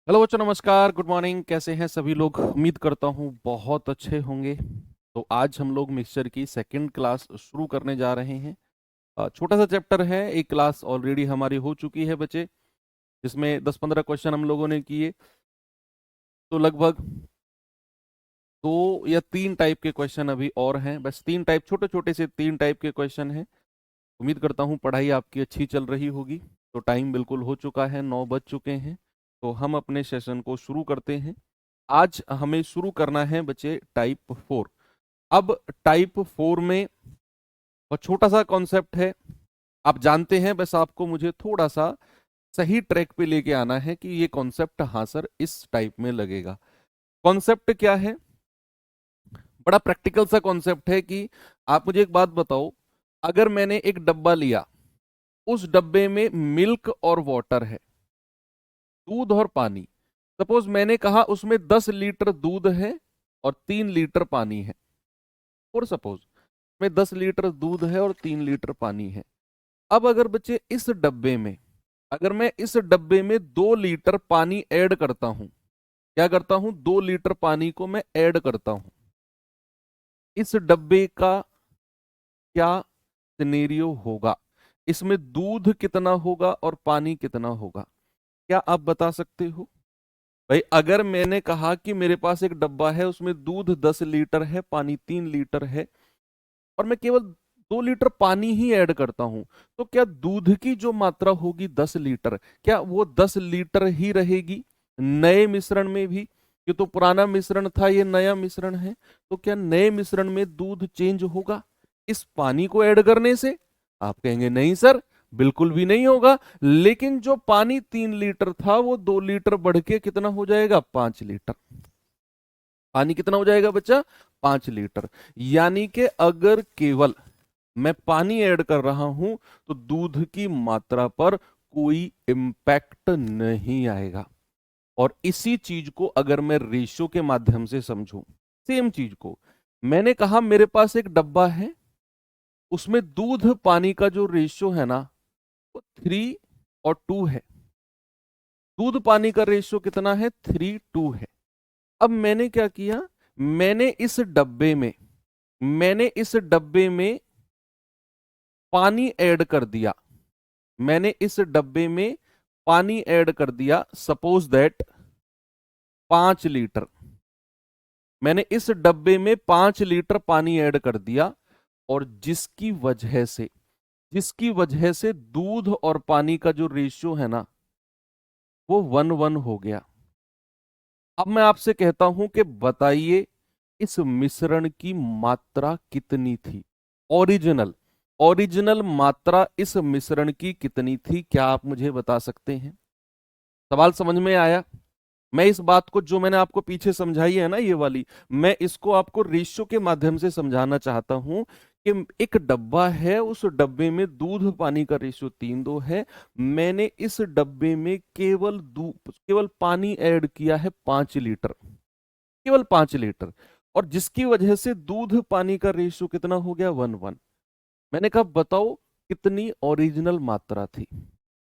Hello बच्चों, नमस्कार, good morning. कैसे हैं सभी लोग? उम्मीद करता हूँ बहुत अच्छे होंगे। तो आज हम लोग मिक्सचर की सेकंड क्लास शुरू करने जा रहे हैं। छोटा सा चैप्टर है, एक क्लास ऑलरेडी हमारी हो चुकी है बच्चे, जिसमें 10-15 क्वेश्चन हम लोगों ने किए। तो लगभग 2 या 3 टाइप के क्वेश्चन अभी और हैं, बस 3 टाइप, छोटे छोटे से 3 टाइप के क्वेश्चन हैं। उम्मीद करता हूँ पढ़ाई आपकी अच्छी चल रही होगी। तो टाइम बिल्कुल हो चुका है, 9 बज चुके हैं। तो हम अपने सेशन को शुरू करते हैं। आज हमें शुरू करना है बच्चे टाइप 4। अब टाइप 4 में बहुत छोटा सा कॉन्सेप्ट है, आप जानते हैं, बस आपको मुझे थोड़ा सा सही ट्रैक पे लेके आना है कि ये कॉन्सेप्ट हाँ सर इस टाइप में लगेगा। कॉन्सेप्ट क्या है? बड़ा प्रैक्टिकल सा कॉन्सेप्ट है कि आप मुझे एक बात बताओ, अगर मैंने एक डब्बा लिया, उस डब्बे में मिल्क और वाटर है, दूध और पानी। सपोज मैंने कहा उसमें 10 लीटर दूध है और 3 लीटर पानी है। और सपोज में 10 लीटर दूध है और 3 लीटर पानी है। अब अगर बच्चे इस डब्बे में, अगर मैं इस डब्बे में 2 लीटर पानी ऐड करता हूं, क्या करता हूं, 2 लीटर पानी को मैं ऐड करता हूं, इस डब्बे का क्या सिनेरियो होगा? इसमें दूध कितना होगा और पानी कितना होगा? क्या आप बता सकते हो? भाई अगर मैंने कहा कि मेरे पास एक डब्बा है, उसमें दूध 10 लीटर है, पानी 3 लीटर है, और मैं केवल 2 लीटर पानी ही ऐड करता हूं, तो क्या दूध की जो मात्रा होगी 10 लीटर, क्या वो 10 लीटर ही रहेगी नए मिश्रण में भी? ये तो पुराना मिश्रण था, ये नया मिश्रण है। तो क्या नए मिश्रण में दूध चेंज होगा इस पानी को ऐड करने से? आप कहेंगे नहीं सर, बिल्कुल भी नहीं होगा। लेकिन जो पानी 3 लीटर था वो 2 लीटर बढ़ के कितना हो जाएगा? 5 लीटर। पानी कितना हो जाएगा बच्चा? 5 लीटर। यानी कि अगर केवल मैं पानी ऐड कर रहा हूं तो दूध की मात्रा पर कोई इंपैक्ट नहीं आएगा। और इसी चीज को अगर मैं रेशियो के माध्यम से समझूं, सेम चीज को मैंने कहा मेरे पास एक डब्बा है, उसमें दूध पानी का जो रेशियो है ना, वो 3:2 है। दूध पानी का रेशियो कितना है? 3:2 है। अब मैंने क्या किया, मैंने इस डब्बे में, मैंने इस डब्बे में पानी ऐड कर दिया, मैंने इस डब्बे में पानी ऐड कर दिया, सपोज दैट 5 लीटर। मैंने इस डब्बे में 5 लीटर पानी ऐड कर दिया, और जिसकी वजह से दूध और पानी का जो रेशियो है ना, वो 1:1 हो गया। अब मैं आपसे कहता हूं कि बताइए इस मिश्रण की मात्रा कितनी थी? ओरिजिनल ओरिजिनल मात्रा इस मिश्रण की कितनी थी? क्या आप मुझे बता सकते हैं? सवाल समझ में आया? मैं इस बात को, जो मैंने आपको पीछे समझाई है ना ये वाली, मैं इसको आपको रेशियो के माध्यम से समझाना चाहता हूं कि एक डब्बा है, उस डब्बे में दूध पानी का रेशियो 3:2 है। मैंने इस डब्बे में केवल पानी ऐड किया है 5 लीटर, केवल 5 लीटर, और जिसकी वजह से दूध पानी का रेशियो कितना हो गया? 1:1। मैंने कहा बताओ कितनी ओरिजिनल मात्रा थी?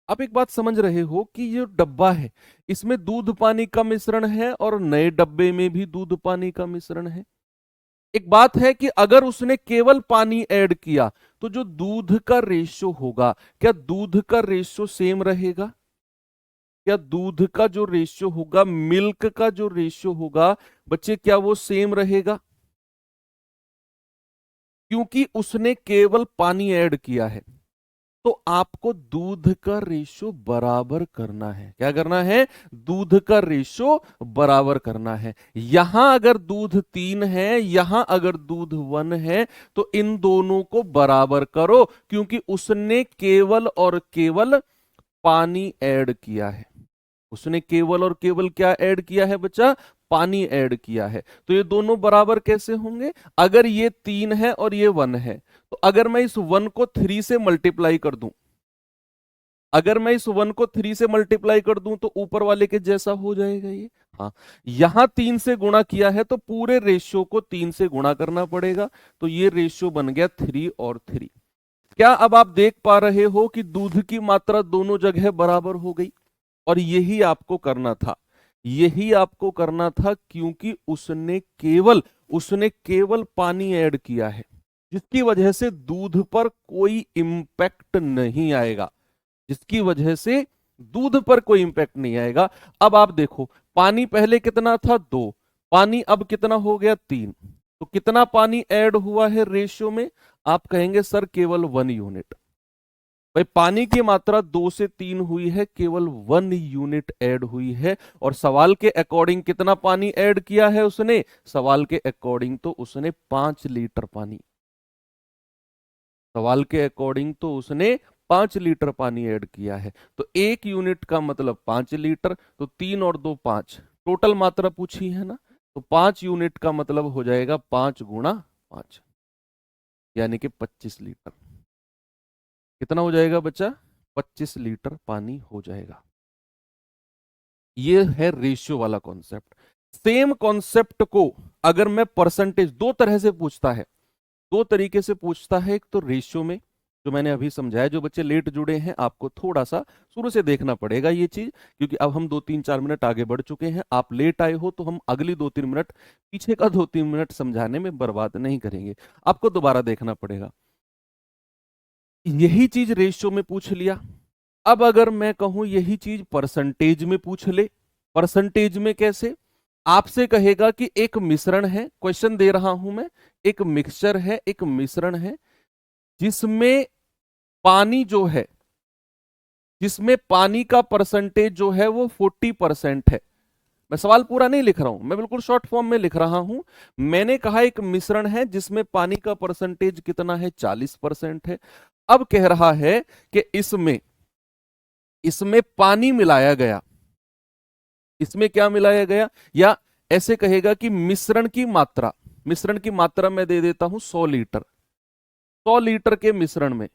आप एक बात समझ रहे हो कि ये डब्बा है, इसमें दूध पानी का मिश्रण है और नए डब्बे में भी दूध पानी का मिश्रण है। एक बात है कि अगर उसने केवल पानी ऐड किया तो जो दूध का रेशियो होगा, क्या दूध का रेशियो सेम रहेगा? क्या दूध का जो रेशियो होगा, मिल्क का जो रेशियो होगा बच्चे, क्या वो सेम रहेगा? क्योंकि उसने केवल पानी ऐड किया है। तो आपको दूध का रेशो बराबर करना है। क्या करना है? दूध का रेशो बराबर करना है। यहां अगर दूध 3 है, यहां अगर दूध 1 है, तो इन दोनों को बराबर करो, क्योंकि उसने केवल और केवल पानी ऐड किया है। उसने केवल और केवल क्या ऐड किया है बच्चा? पानी ऐड किया है। तो ये दोनों बराबर कैसे होंगे? अगर ये 3 है और ये 1 है, तो अगर मैं इस 1 को 3 से मल्टीप्लाई कर दूं, अगर मैं इस 1 को 3 से मल्टीप्लाई कर दूं तो ऊपर वाले के जैसा हो जाएगा ये। हाँ, यहां 3 से गुणा किया है तो पूरे रेशियो को 3 से गुणा करना पड़ेगा। तो ये रेशियो बन गया 3 और 3। क्या अब आप देख पा रहे हो कि दूध की मात्रा दोनों जगह बराबर हो गई? और यही आपको करना था यही आपको करना था, क्योंकि उसने केवल पानी ऐड किया है, जिसकी वजह से दूध पर कोई इंपैक्ट नहीं आएगा, जिसकी वजह से दूध पर कोई इंपैक्ट नहीं आएगा। अब आप देखो, पानी पहले कितना था? 2। पानी अब कितना हो गया? 3। तो कितना पानी ऐड हुआ है रेशियो में? आप कहेंगे सर केवल 1 यूनिट। भाई पानी की मात्रा 2 से 3 हुई है, केवल 1 यूनिट ऐड हुई है। और सवाल के अकॉर्डिंग कितना पानी ऐड किया है उसने? सवाल के अकॉर्डिंग तो उसने 5 लीटर पानी, सवाल के अकॉर्डिंग तो उसने 5 लीटर पानी ऐड किया है। तो 1 यूनिट का मतलब 5 लीटर, तो 3 और 2 5, टोटल मात्रा पूछी है ना, तो 5 यूनिट का मतलब हो जाएगा 5 गुणा 5, यानी कि 25 लीटर। कितना हो जाएगा बच्चा? 25 लीटर पानी हो जाएगा। ये है रेशियो वाला कॉन्सेप्ट। सेम कॉन्सेप्ट को अगर मैं परसेंटेज, दो तरह से पूछता है, दो तरीके से पूछता है। एक तो रेशियो में, जो मैंने अभी समझाया, जो बच्चे लेट जुड़े हैं आपको थोड़ा सा शुरू से देखना पड़ेगा ये चीज, क्योंकि अब हम 2-3-4 मिनट आगे बढ़ चुके हैं। आप लेट आए हो तो हम अगली 2-3 मिनट, पीछे का 2-3 मिनट समझाने में बर्बाद नहीं करेंगे, आपको दोबारा देखना पड़ेगा। यही चीज रेशियो में पूछ लिया। अब अगर मैं कहूं यही चीज परसेंटेज में पूछ ले, परसेंटेज में कैसे? आपसे कहेगा कि एक मिश्रण है, क्वेश्चन दे रहा हूं मैं, एक मिक्सचर है, एक मिश्रण है, जिसमें पानी जो है, जिसमें पानी का परसेंटेज जो है वो 40% है। मैं सवाल पूरा नहीं लिख रहा हूं, मैं बिल्कुल शॉर्ट फॉर्म में लिख रहा हूं। मैंने कहा एक मिश्रण है जिसमें पानी का परसेंटेज कितना है? 40% है। अब कह रहा है कि इसमें इसमें पानी मिलाया गया, इसमें क्या मिलाया गया? या ऐसे कहेगा कि मिश्रण की मात्रा, मिश्रण की मात्रा मैं दे देता हूं 100 लीटर। 100 लीटर के मिश्रण में,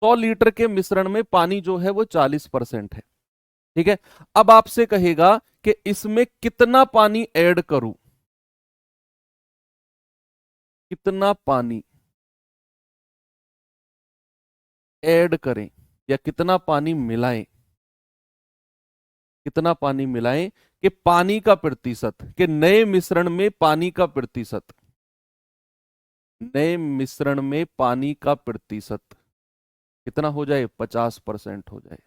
100 लीटर के मिश्रण में पानी जो है वो 40% है। ठीक है। अब आपसे कहेगा कि इसमें कितना पानी ऐड करूं, कितना पानी ऐड करें, या कितना पानी मिलाएं, कितना पानी मिलाएं, कि पानी का प्रतिशत, कि नए मिश्रण में पानी का प्रतिशत, नए मिश्रण में पानी का प्रतिशत कितना हो जाए? 50% हो जाए।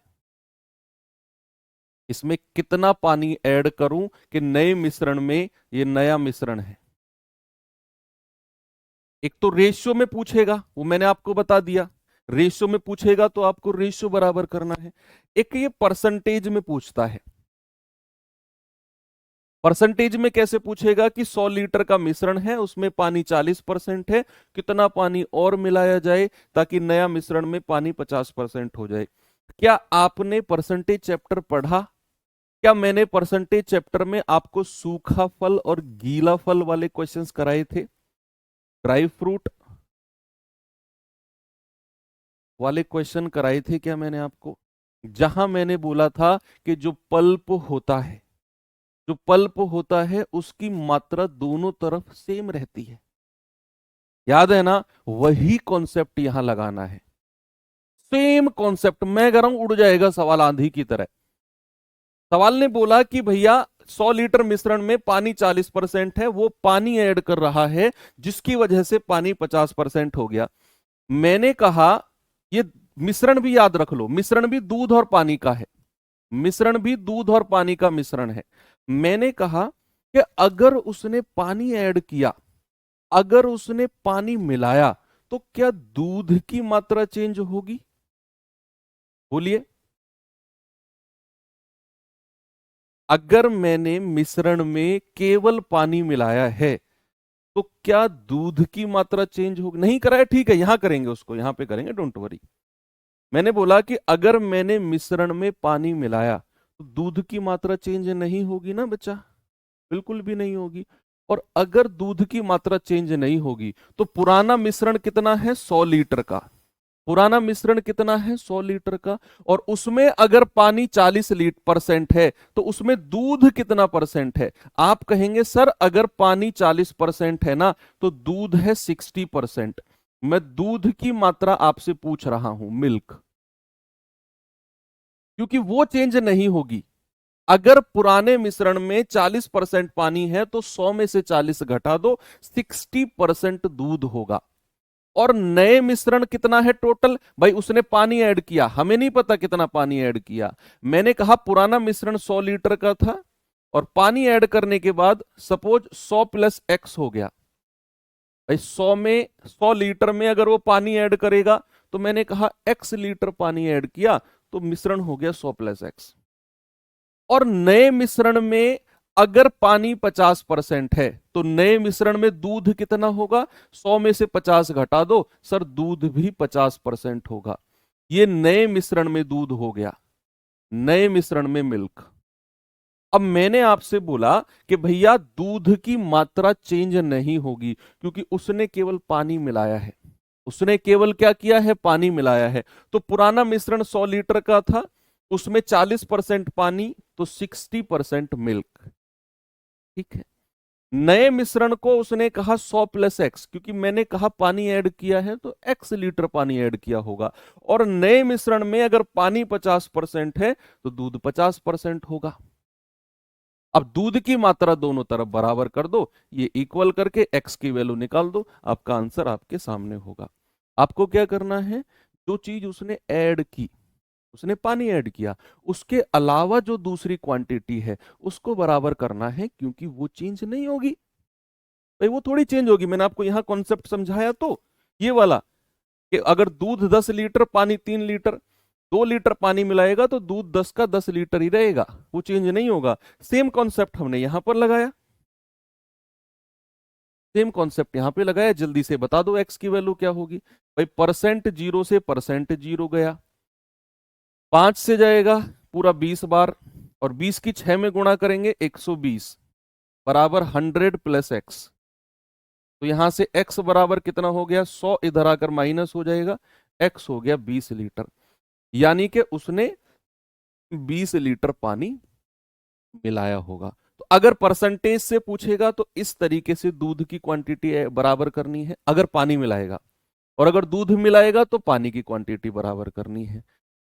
इसमें कितना पानी ऐड करूं कि नए मिश्रण में, ये नया मिश्रण है। एक तो रेशियो में पूछेगा, वो मैंने आपको बता दिया, रेशियो में पूछेगा तो आपको रेशियो बराबर करना है। एक ये परसेंटेज में पूछता है। परसेंटेज में कैसे पूछेगा कि 100 लीटर का मिश्रण है, उसमें पानी 40% है, कितना पानी और मिलाया जाए ताकि नया मिश्रण में पानी 50% हो जाए। क्या आपने परसेंटेज चैप्टर पढ़ा? क्या मैंने परसेंटेज चैप्टर में आपको सूखा फल और गीला फल वाले क्वेश्चंस कराए थे? ड्राई फ्रूट वाले क्वेश्चन कराए थे क्या मैंने आपको? जहां मैंने बोला था कि जो पल्प होता है, जो पल्प होता है उसकी मात्रा दोनों तरफ सेम रहती है। याद है ना? वही कॉन्सेप्ट यहां लगाना है। सेम कॉन्सेप्ट, मैं कह रहा हूं उड़ जाएगा सवाल आंधी की तरह। सवाल ने बोला कि भैया 100 लीटर मिश्रण में पानी 40% है, वो पानी ऐड कर रहा है जिसकी वजह से पानी 50% हो गया। मैंने कहा ये मिश्रण भी याद रख लो, मिश्रण भी दूध और पानी का है, मिश्रण भी दूध और पानी का मिश्रण है। मैंने कहा कि अगर उसने पानी ऐड किया, अगर उसने पानी मिलाया, तो क्या दूध की मात्रा चेंज होगी? बोलिए। अगर मैंने मिश्रण में केवल पानी मिलाया है तो क्या दूध की मात्रा चेंज होगी? नहीं कराया, ठीक है, यहां करेंगे, उसको यहां पे करेंगे, डोंट वरी। मैंने बोला कि अगर मैंने मिश्रण में पानी मिलाया तो दूध की मात्रा चेंज नहीं होगी ना बच्चा? बिल्कुल भी नहीं होगी। और अगर दूध की मात्रा चेंज नहीं होगी तो पुराना मिश्रण कितना है? 100 लीटर का। पुराना मिश्रण कितना है? 100 लीटर का। और उसमें अगर पानी 40% है तो उसमें दूध कितना परसेंट है? आप कहेंगे सर अगर पानी 40% है ना तो दूध है 60%। मैं दूध की मात्रा आपसे पूछ रहा हूं, मिल्क, क्योंकि वो चेंज नहीं होगी। अगर पुराने मिश्रण में 40% पानी है तो 100 में से 40 घटा दो, 60% दूध होगा। और नए मिश्रण कितना है टोटल? भाई उसने पानी ऐड किया, हमें नहीं पता कितना पानी ऐड किया। मैंने कहा पुराना मिश्रण 100 लीटर का था और पानी ऐड करने के बाद सपोज 100 प्लस एक्स हो गया। भाई 100 लीटर में अगर वो पानी ऐड करेगा तो मैंने कहा एक्स लीटर पानी ऐड किया तो मिश्रण हो गया 100 प्लस एक्स। और नए मिश्रण में अगर पानी 50% है तो नए मिश्रण में दूध कितना होगा? 100 में से 50 घटा दो, सर दूध भी 50% होगा। ये नए मिश्रण में दूध हो गया, नए मिश्रण में मिल्क। अब मैंने आपसे बोला कि भैया दूध की मात्रा चेंज नहीं होगी क्योंकि उसने केवल पानी मिलाया है। उसने केवल क्या किया है? पानी मिलाया है। तो पुराना मिश्रण 100 लीटर का था, उसमें 40% पानी तो 60% मिल्क। ठीक है। नए मिश्रण को उसने कहा 100 प्लस एक्स, क्योंकि मैंने कहा पानी ऐड किया है तो एक्स लीटर पानी ऐड किया होगा। और नए मिश्रण में अगर पानी 50% है तो दूध 50% होगा। अब दूध की मात्रा दोनों तरफ बराबर कर दो, ये इक्वल करके एक्स की वैल्यू निकाल दो, आपका आंसर आपके सामने होगा। आपको क्या करना है? जो चीज उसने ऐड की, उसने पानी ऐड किया, उसके अलावा जो दूसरी क्वांटिटी है उसको बराबर करना है, क्योंकि वो चेंज नहीं होगी। भाई वो थोड़ी चेंज होगी। मैंने आपको यहां कॉन्सेप्ट समझाया तो ये वाला कि अगर दूध 10 लीटर पानी 3 लीटर, 2 लीटर पानी मिलाएगा तो दूध 10 का 10 लीटर ही रहेगा, वो चेंज नहीं होगा। सेम कॉन्सेप्ट हमने यहां पर लगाया, सेम कॉन्सेप्ट यहां पे लगाया। जल्दी से बता दो एक्स की वैल्यू क्या होगी? भाई परसेंट जीरो से परसेंट जीरो गया, 5 से जाएगा पूरा 20 बार, और 20 की 6 में गुणा करेंगे 120 बराबर 100 प्लस एक्स। तो यहां से x बराबर कितना हो गया? 100 इधर आकर माइनस हो जाएगा, x हो गया 20 लीटर। यानी कि उसने 20 लीटर पानी मिलाया होगा। तो अगर परसेंटेज से पूछेगा तो इस तरीके से दूध की क्वांटिटी बराबर करनी है अगर पानी मिलाएगा, और अगर दूध मिलाएगा तो पानी की क्वांटिटी बराबर करनी है।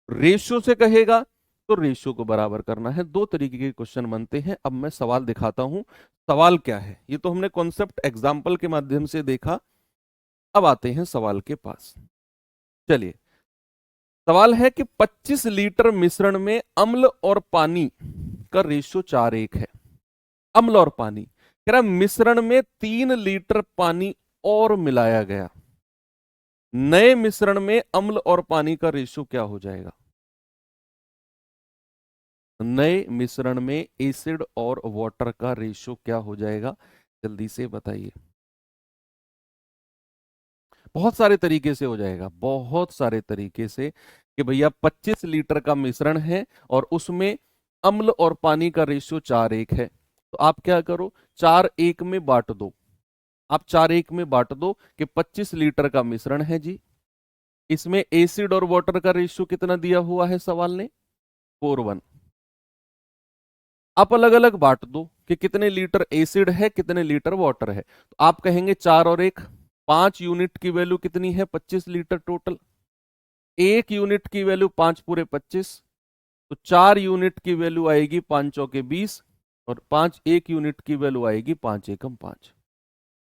रेशियो से कहेगा तो रेशियो को बराबर करना है। दो तरीके के क्वेश्चन बनते हैं। अब मैं सवाल दिखाता हूं, सवाल क्या है। ये तो हमने कॉन्सेप्ट एग्जाम्पल के माध्यम से देखा, अब आते हैं सवाल के पास। चलिए, सवाल है कि 25 लीटर मिश्रण में अम्ल और पानी का रेशियो 4:1 है। अम्ल और पानी कह रहा मिश्रण में 3 लीटर पानी और मिलाया गया, नए मिश्रण में अम्ल और पानी का रेशियो क्या हो जाएगा? नए मिश्रण में एसिड और वाटर का रेशियो क्या हो जाएगा? जल्दी से बताइए। बहुत सारे तरीके से हो जाएगा, बहुत सारे तरीके से, कि भैया 25 लीटर का मिश्रण है और उसमें अम्ल और पानी का रेशियो 4:1 है। तो आप क्या करो, 4:1 में बांट दो। आप 4:1 में बांट दो कि 25 लीटर का मिश्रण है जी, इसमें एसिड और वाटर का रेशियो कितना दिया हुआ है सवाल ने? 4:1। आप अलग अलग बांट दो कि कितने लीटर एसिड है कितने लीटर वाटर है। तो आप कहेंगे 4 और 1, 5 यूनिट की वैल्यू कितनी है? 25 लीटर टोटल। 1 यूनिट की वैल्यू 5 पूरे 25, तो 4 यूनिट की वैल्यू आएगी 5 चौके 20, और 1 यूनिट की वैल्यू आएगी 5 एकम 5।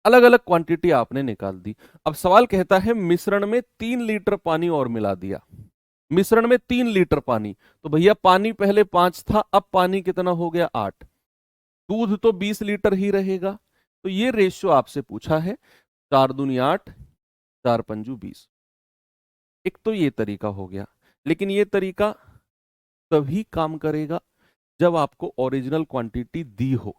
अलग अलग क्वांटिटी आपने निकाल दी। अब सवाल कहता है मिश्रण में 3 लीटर पानी और मिला दिया। मिश्रण में 3 लीटर पानी, तो भैया पानी पहले 5 था, अब पानी कितना हो गया? 8। दूध तो 20 लीटर ही रहेगा। तो ये रेशियो आपसे पूछा है, 4 दूनी 8, 4 पंजू 20। एक तो ये तरीका हो गया, लेकिन ये तरीका तभी काम करेगा जब आपको ओरिजिनल क्वांटिटी दी हो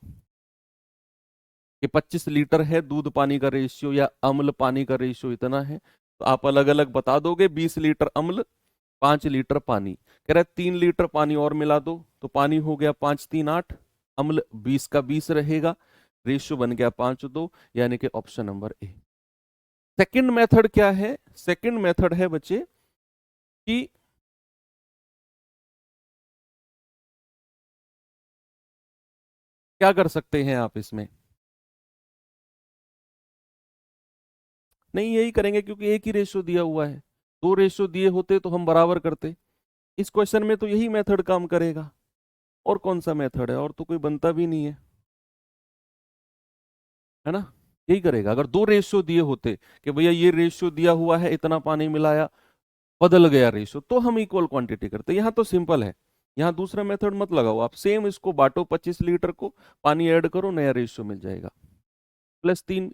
कि 25 लीटर है दूध पानी का रेशियो या अम्ल पानी का रेशियो इतना है, तो आप अलग अलग बता दोगे। 20 लीटर अम्ल, 5 लीटर पानी, कह रहा है 3 लीटर पानी और मिला दो, तो पानी हो गया 5 3 8, अम्ल 20 का 20 रहेगा, रेशियो बन गया 5:2, यानी कि option number A. Second method क्या है? सेकंड मेथड है बच्चे कि क्या कर सकते हैं आप इसमें? नहीं, यही करेंगे क्योंकि एक ही रेशियो दिया हुआ है। 2 रेशियो दिए होते तो हम बराबर करते। इस क्वेश्चन में तो यही मेथड काम करेगा। और कौन सा मेथड है? और तो कोई बनता भी नहीं है ना? यही करेगा। अगर दो रेशियो दिए होते कि भैया ये रेशियो दिया हुआ है, इतना पानी मिलाया, बदल गया रेशियो, तो हम इक्वल क्वांटिटी करते। यहाँ तो सिंपल है, यहाँ दूसरा मेथड मत लगाओ, आप सेम इसको बांटो, 25 लीटर को, पानी ऐड करो, नया रेशियो मिल जाएगा। +3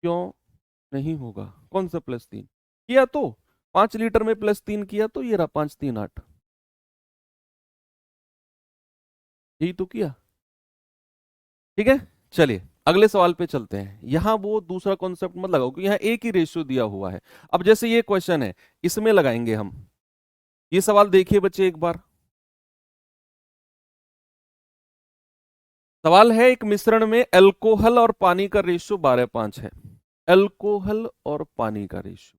क्यों नहीं होगा? कौन सा +3 किया? तो 5 लीटर में +3 किया तो ये रहा 5 3 8, यही तो किया। ठीक है, चलिए अगले सवाल पे चलते हैं। यहां वो दूसरा कॉन्सेप्ट मत लगाओ क्योंकि यहाँ एक ही रेशियो दिया हुआ है। अब जैसे ये क्वेश्चन है, इसमें लगाएंगे हम। ये सवाल देखिए बच्चे एक बार। सवाल है, एक मिश्रण में अल्कोहल और पानी का रेशियो 12:5 है। अल्कोहल और पानी का रेशियो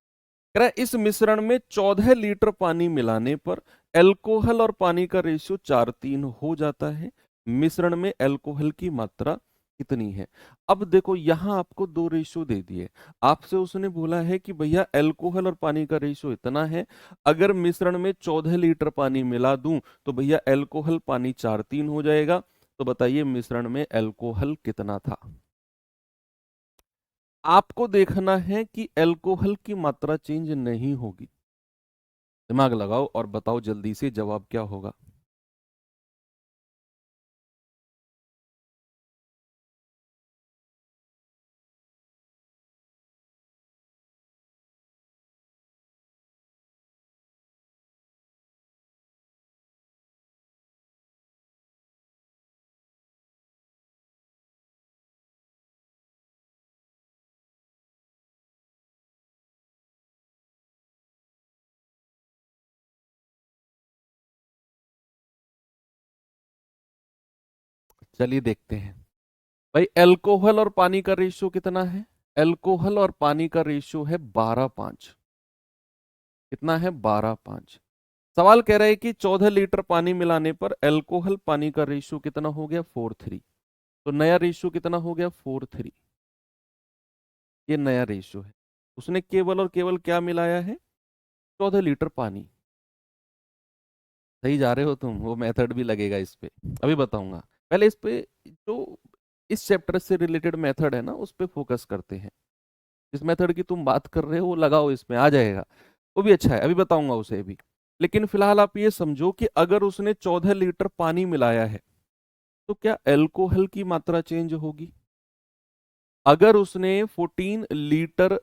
कह रहा है, इस मिश्रण में 14 लीटर पानी मिलाने पर अल्कोहल और पानी का रेशियो 4:3 हो जाता है। मिश्रण में अल्कोहल की मात्रा कितनी है? अब देखो यहां आपको दो रेशियो दे दिए, आपसे उसने बोला है कि भैया अल्कोहल और पानी का रेशियो इतना है, अगर मिश्रण में 14 लीटर पानी मिला दूं तो भैया अल्कोहल पानी 4:3 हो जाएगा। तो बताइए मिश्रण में अल्कोहल कितना था? आपको देखना है कि अल्कोहल की मात्रा चेंज नहीं होगी। दिमाग लगाओ और बताओ जल्दी से जवाब क्या होगा। चलिए देखते हैं। भाई अल्कोहल और पानी का रेशियो कितना है? अल्कोहल और पानी का रेशियो है 12:5। कितना है? 12:5। सवाल कह रहा है कि 14 लीटर पानी मिलाने पर अल्कोहल पानी का रेशियो कितना हो गया? 4:3। तो नया रेशियो कितना हो गया? 4:3। ये नया रेशियो है। उसने केवल और केवल क्या मिलाया है? 14 लीटर पानी। सही जा रहे हो तुम, वो मेथड भी लगेगा इस पे, अभी बताऊंगा। पहले इस पे जो इस चैप्टर से रिलेटेड मेथड है ना, उस पे फोकस करते हैं। जिस मेथड की तुम बात कर रहे हो वो लगाओ, इसमें आ जाएगा, वो भी अच्छा है, अभी बताऊंगा उसे भी। लेकिन फिलहाल आप ये समझो कि अगर उसने 14 लीटर पानी मिलाया है तो क्या अल्कोहल की मात्रा चेंज होगी? अगर उसने 14 लीटर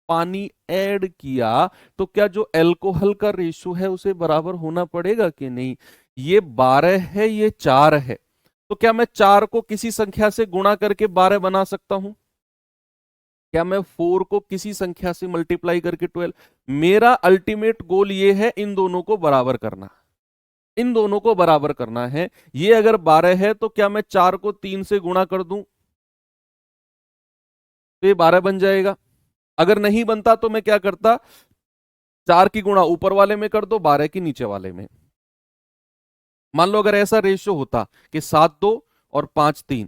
पानी ऐड किया तो क्या जो अल्कोहल का रेशियो है उसे बराबर होना पड़ेगा कि नहीं? ये 12 है, ये 4 है, तो क्या मैं 4 को किसी संख्या से गुणा करके 12 बना सकता हूं? क्या मैं 4 को किसी संख्या से मल्टीप्लाई करके 12? मेरा अल्टीमेट गोल ये है इन दोनों को बराबर करना, इन दोनों को बराबर करना है। ये अगर 12 है तो क्या मैं 4 को 3 से गुणा कर दूं तो ये 12 बन जाएगा? अगर नहीं बनता तो मैं क्या करता, 4 की गुणा ऊपर वाले में कर दो, 12 की नीचे वाले में। मान लो अगर ऐसा रेशियो होता कि 7:2 और 5:3,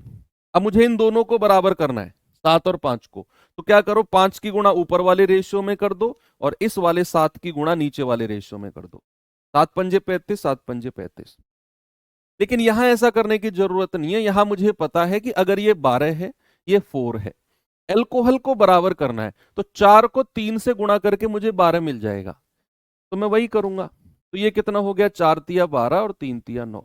अब मुझे इन दोनों को बराबर करना है, 7 और 5 को, तो क्या करो, 5 की गुणा ऊपर वाले रेशियो में कर दो और इस वाले 7 की गुणा नीचे वाले रेशियो में कर दो। 7 पंजे 35, 7 पंजे 35। लेकिन यहां ऐसा करने की जरूरत नहीं है, यहां मुझे पता है कि अगर ये 12 है, ये 4 है, एल्कोहल को बराबर करना है, तो 4 को 3 से गुणा करके मुझे 12 मिल जाएगा, तो मैं वही करूंगा। तो ये कितना हो गया? 4 तिया 12 और 3 तिया 9।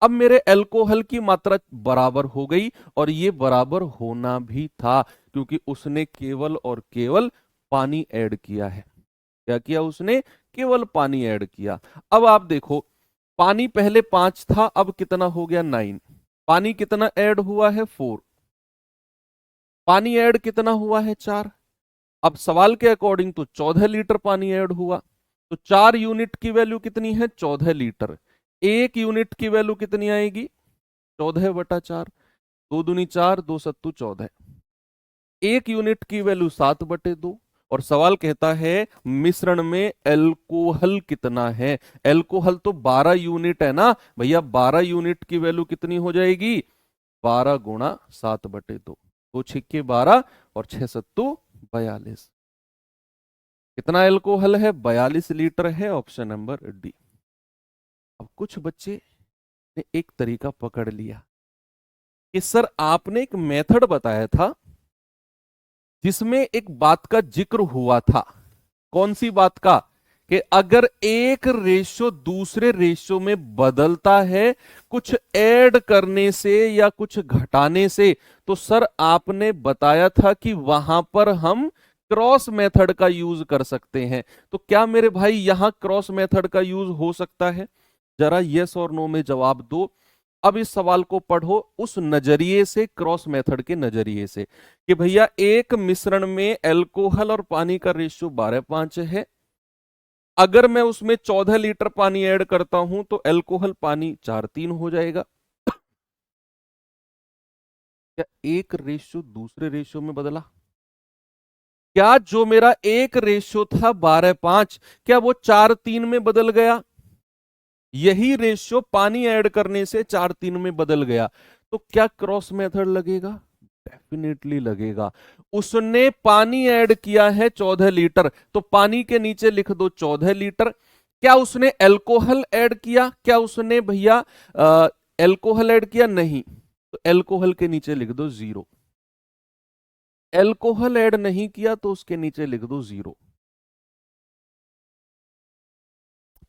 अब मेरे अल्कोहल की मात्रा बराबर हो गई, और ये बराबर होना भी था क्योंकि उसने केवल और केवल पानी ऐड किया है। क्या किया उसने? केवल पानी ऐड किया। अब आप देखो, पानी पहले 5 था, अब कितना हो गया? 9। पानी कितना ऐड हुआ है? 4। पानी ऐड कितना हुआ है? 4। अब सवाल के अकॉर्डिंग तो 14 लीटर पानी ऐड हुआ, तो 4 यूनिट की वैल्यू कितनी है? 14 लीटर। 1 यूनिट की वैल्यू कितनी आएगी? 14/4। 2 दूनी 4, 2 सत्तू 14। 1 यूनिट की वैल्यू 7/2। और सवाल कहता है मिश्रण में अल्कोहल कितना है? अल्कोहल तो 12 यूनिट है ना भैया, 12 यूनिट की वैल्यू कितनी हो जाएगी? 12 गुणा 7/2। 2 6 12 और 6 सत्तू 42। कितना अल्कोहल है? 42 लीटर है, ऑप्शन नंबर डी। अब कुछ बच्चे ने एक तरीका पकड़ लिया कि सर आपने एक मेथड बताया था जिसमें एक बात का जिक्र हुआ था। कौन सी बात का? कि अगर एक रेशो दूसरे रेशो में बदलता है कुछ ऐड करने से या कुछ घटाने से, तो सर आपने बताया था कि वहां पर हम क्रॉस मेथड का यूज कर सकते हैं। तो क्या मेरे भाई यहां क्रॉस मेथड का यूज हो सकता है? जरा यस और नो में जवाब दो। अब इस सवाल को पढ़ो उस नजरिए से, क्रॉस मेथड के नजरिए से, कि भैया एक मिश्रण में अल्कोहल और पानी का रेशियो 12:5 है। अगर मैं उसमें 14 लीटर पानी ऐड करता हूं तो अल्कोहल पानी 4:3 हो जाएगा। क्या एक रेशियो दूसरे रेशियो में बदला? क्या जो मेरा एक रेशियो था 12:5, क्या वो 4:3 में बदल गया? यही रेशियो पानी ऐड करने से 4:3 में बदल गया। तो क्या क्रॉस मेथड लगेगा? डेफिनेटली लगेगा। उसने पानी ऐड किया है 14 लीटर, तो पानी के नीचे लिख दो 14 लीटर। क्या उसने अल्कोहल ऐड किया? क्या उसने भैया अल्कोहल ऐड किया? नहीं। तो अल्कोहल के नीचे लिख दो 0। अल्कोहल ऐड नहीं किया तो उसके नीचे लिख दो 0।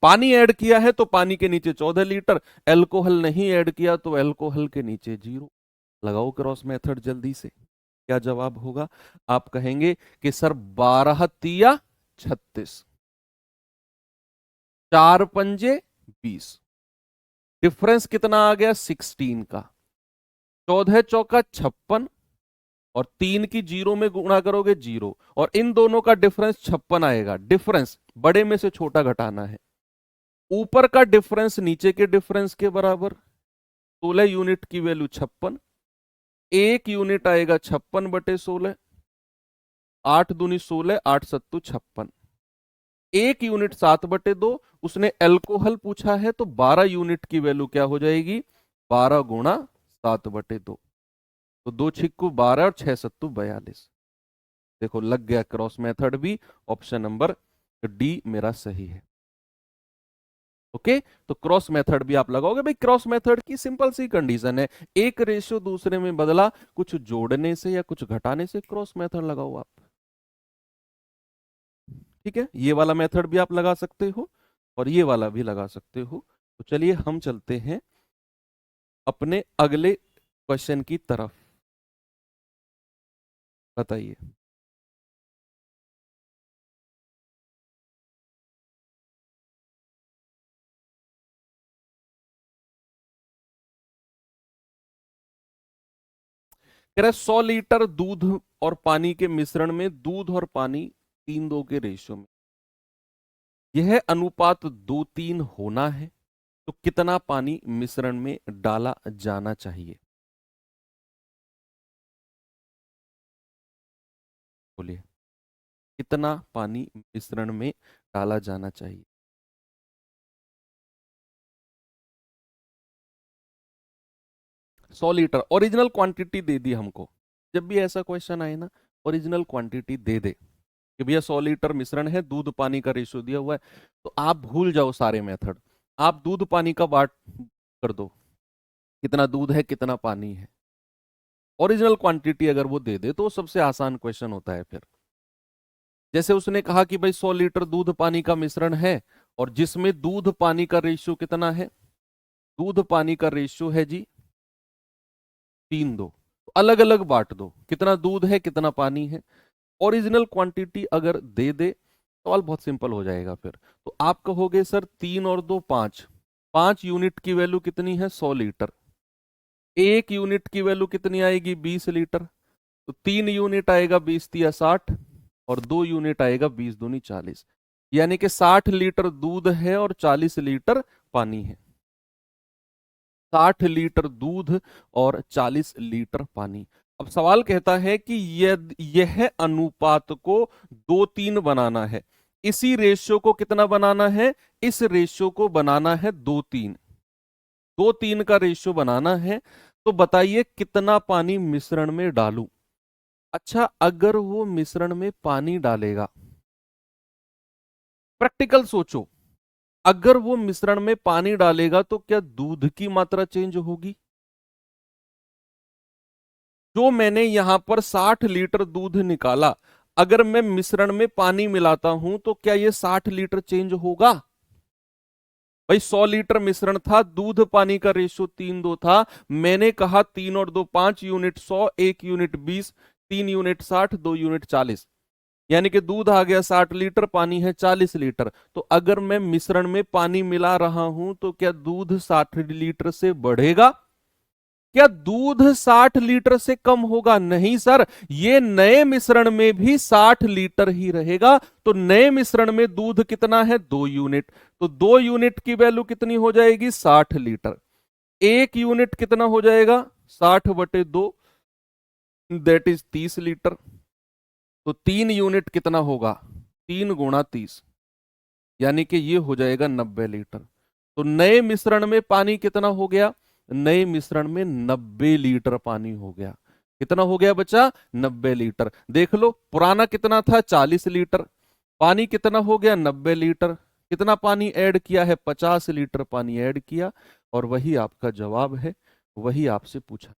पानी ऐड किया है तो पानी के नीचे 14 लीटर, अल्कोहल नहीं ऐड किया तो अल्कोहल के नीचे 0। लगाओ क्रॉस मेथड जल्दी से, क्या जवाब होगा? आप कहेंगे कि सर 12 36, 4 पंजे 20, डिफरेंस कितना आ गया? 16 का। 14 चौका 56, और 3 की 0 में गुणा करोगे 0, और इन दोनों का डिफरेंस 56 आएगा। डिफरेंस बड़े में से छोटा घटाना है। ऊपर का डिफरेंस नीचे के डिफरेंस के बराबर। 16 यूनिट की वैल्यू 56, 1 यूनिट आएगा 56/16, 8 दूनी 16, 8 सत्तू 56, 1 यूनिट 7/2। उसने अल्कोहल पूछा है तो 12 यूनिट की वैल्यू क्या हो जाएगी? 12 गुणा 7/2। तो 2 छिक्कू 12 और 6 सत्तू 42। देखो लग गया क्रॉस मेथड भी। ऑप्शन नंबर डी मेरा सही है। ओके, तो क्रॉस मेथड भी आप लगाओगे। भाई क्रॉस मेथड की सिंपल सी कंडीशन है, एक रेशियो दूसरे में बदला कुछ जोड़ने से या कुछ घटाने से, क्रॉस मेथड लगाओ आप। ठीक है, ये वाला मेथड भी आप लगा सकते हो और ये वाला भी लगा सकते हो। तो चलिए हम चलते हैं अपने अगले क्वेश्चन की तरफ। बताइए। कह रहा है 100 लीटर दूध और पानी के मिश्रण में दूध और पानी 3:2 के रेशियो में यह अनुपात 2:3 होना है, तो कितना पानी मिश्रण में डाला जाना चाहिए? बोलिए, कितना पानी मिश्रण में डाला जाना चाहिए? 100 लीटर ओरिजिनल क्वांटिटी दे दी हमको। जब भी ऐसा क्वेश्चन आए ना, ओरिजिनल क्वांटिटी दे दे कि भैया 100 लीटर मिश्रण है, दूध पानी का रेशियो दिया हुआ है, तो आप भूल जाओ सारे मेथड। आप दूध पानी का बाट कर दो, कितना दूध है कितना पानी है। ओरिजिनल क्वांटिटी अगर वो दे दे तो सबसे आसान क्वेश्चन होता है फिर। जैसे उसने कहा कि भाई 100 लीटर दूध पानी का मिश्रण है और जिसमें दूध पानी का रेशियो कितना है? दूध पानी का रेशियो है जी 3:2। अलग अलग बांट दो, कितना दूध है कितना पानी है। ओरिजिनल क्वांटिटी अगर दे दे सवाल बहुत सिंपल हो जाएगा फिर। तो आप कहोगे सर 3 और 2 5, 5 यूनिट की वैल्यू कितनी है? 100 लीटर। 1 यूनिट की वैल्यू कितनी आएगी? 20 लीटर। तो 3 यूनिट आएगा 20 × 3 = 60, और 2 यूनिट आएगा 20 दूनी 40। यानी कि 60 लीटर दूध है और 40 लीटर पानी है। 60 लीटर दूध और 40 लीटर पानी। अब सवाल कहता है कि यह अनुपात को 2:3 बनाना है। इसी रेशियो को कितना बनाना है? इस रेशियो को बनाना है 2:3। 2:3 का रेशियो बनाना है। तो बताइए कितना पानी मिश्रण में डालूं? अच्छा, अगर वो मिश्रण में पानी डालेगा, प्रैक्टिकल सोचो, अगर वो मिश्रण में पानी डालेगा तो क्या दूध की मात्रा चेंज होगी? जो मैंने यहां पर 60 लीटर दूध निकाला, अगर मैं मिश्रण में पानी मिलाता हूं तो क्या ये 60 लीटर चेंज होगा? भाई 100 लीटर मिश्रण था, दूध पानी का रेशियो 3:2 था। मैंने कहा 3 और 2 5 यूनिट 100, 1 यूनिट 20, 3 यूनिट 60, 2 यूनिट 40, यानी कि दूध आ गया 60 लीटर, पानी है 40 लीटर। तो अगर मैं मिश्रण में पानी मिला रहा हूं तो क्या दूध 60 लीटर से बढ़ेगा? क्या दूध 60 लीटर से कम होगा? नहीं सर, ये नए मिश्रण में भी 60 लीटर ही रहेगा। तो नए मिश्रण में दूध कितना है? 2 यूनिट। तो 2 यूनिट की वैल्यू कितनी हो जाएगी? 60 लीटर। 1 यूनिट कितना हो जाएगा? 60/2, दैट इज 30 लीटर। तो 3 यूनिट कितना होगा? 3 × 30, यानी कि ये हो जाएगा 90 लीटर। तो नए मिश्रण में पानी कितना हो गया? नए मिश्रण में 90 लीटर पानी हो गया। कितना हो गया बच्चा? 90 लीटर। देख लो, पुराना कितना था? 40 लीटर। पानी कितना हो गया? 90 लीटर। कितना पानी ऐड किया है? 50 लीटर पानी ऐड किया, और वही आपका जवाब है, वही आपसे पूछा,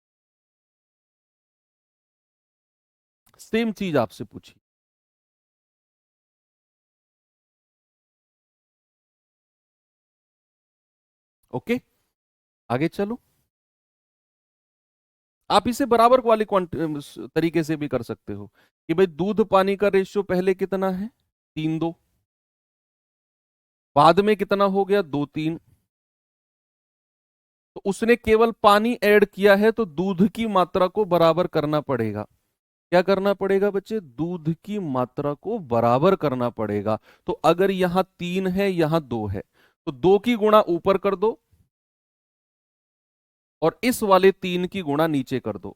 सेम चीज आपसे पूछी। ओके, आगे चलो। आप इसे बराबर वाली तरीके से भी कर सकते हो कि भाई दूध पानी का रेशियो पहले कितना है? 3:2। बाद में कितना हो गया? 2:3। तो उसने केवल पानी ऐड किया है, तो दूध की मात्रा को बराबर करना पड़ेगा। क्या करना पड़ेगा बच्चे? दूध की मात्रा को बराबर करना पड़ेगा। तो अगर यहां 3 है, यहां 2 है, तो 2 की गुणा ऊपर कर दो, और इस वाले 3 की गुणा नीचे कर दो।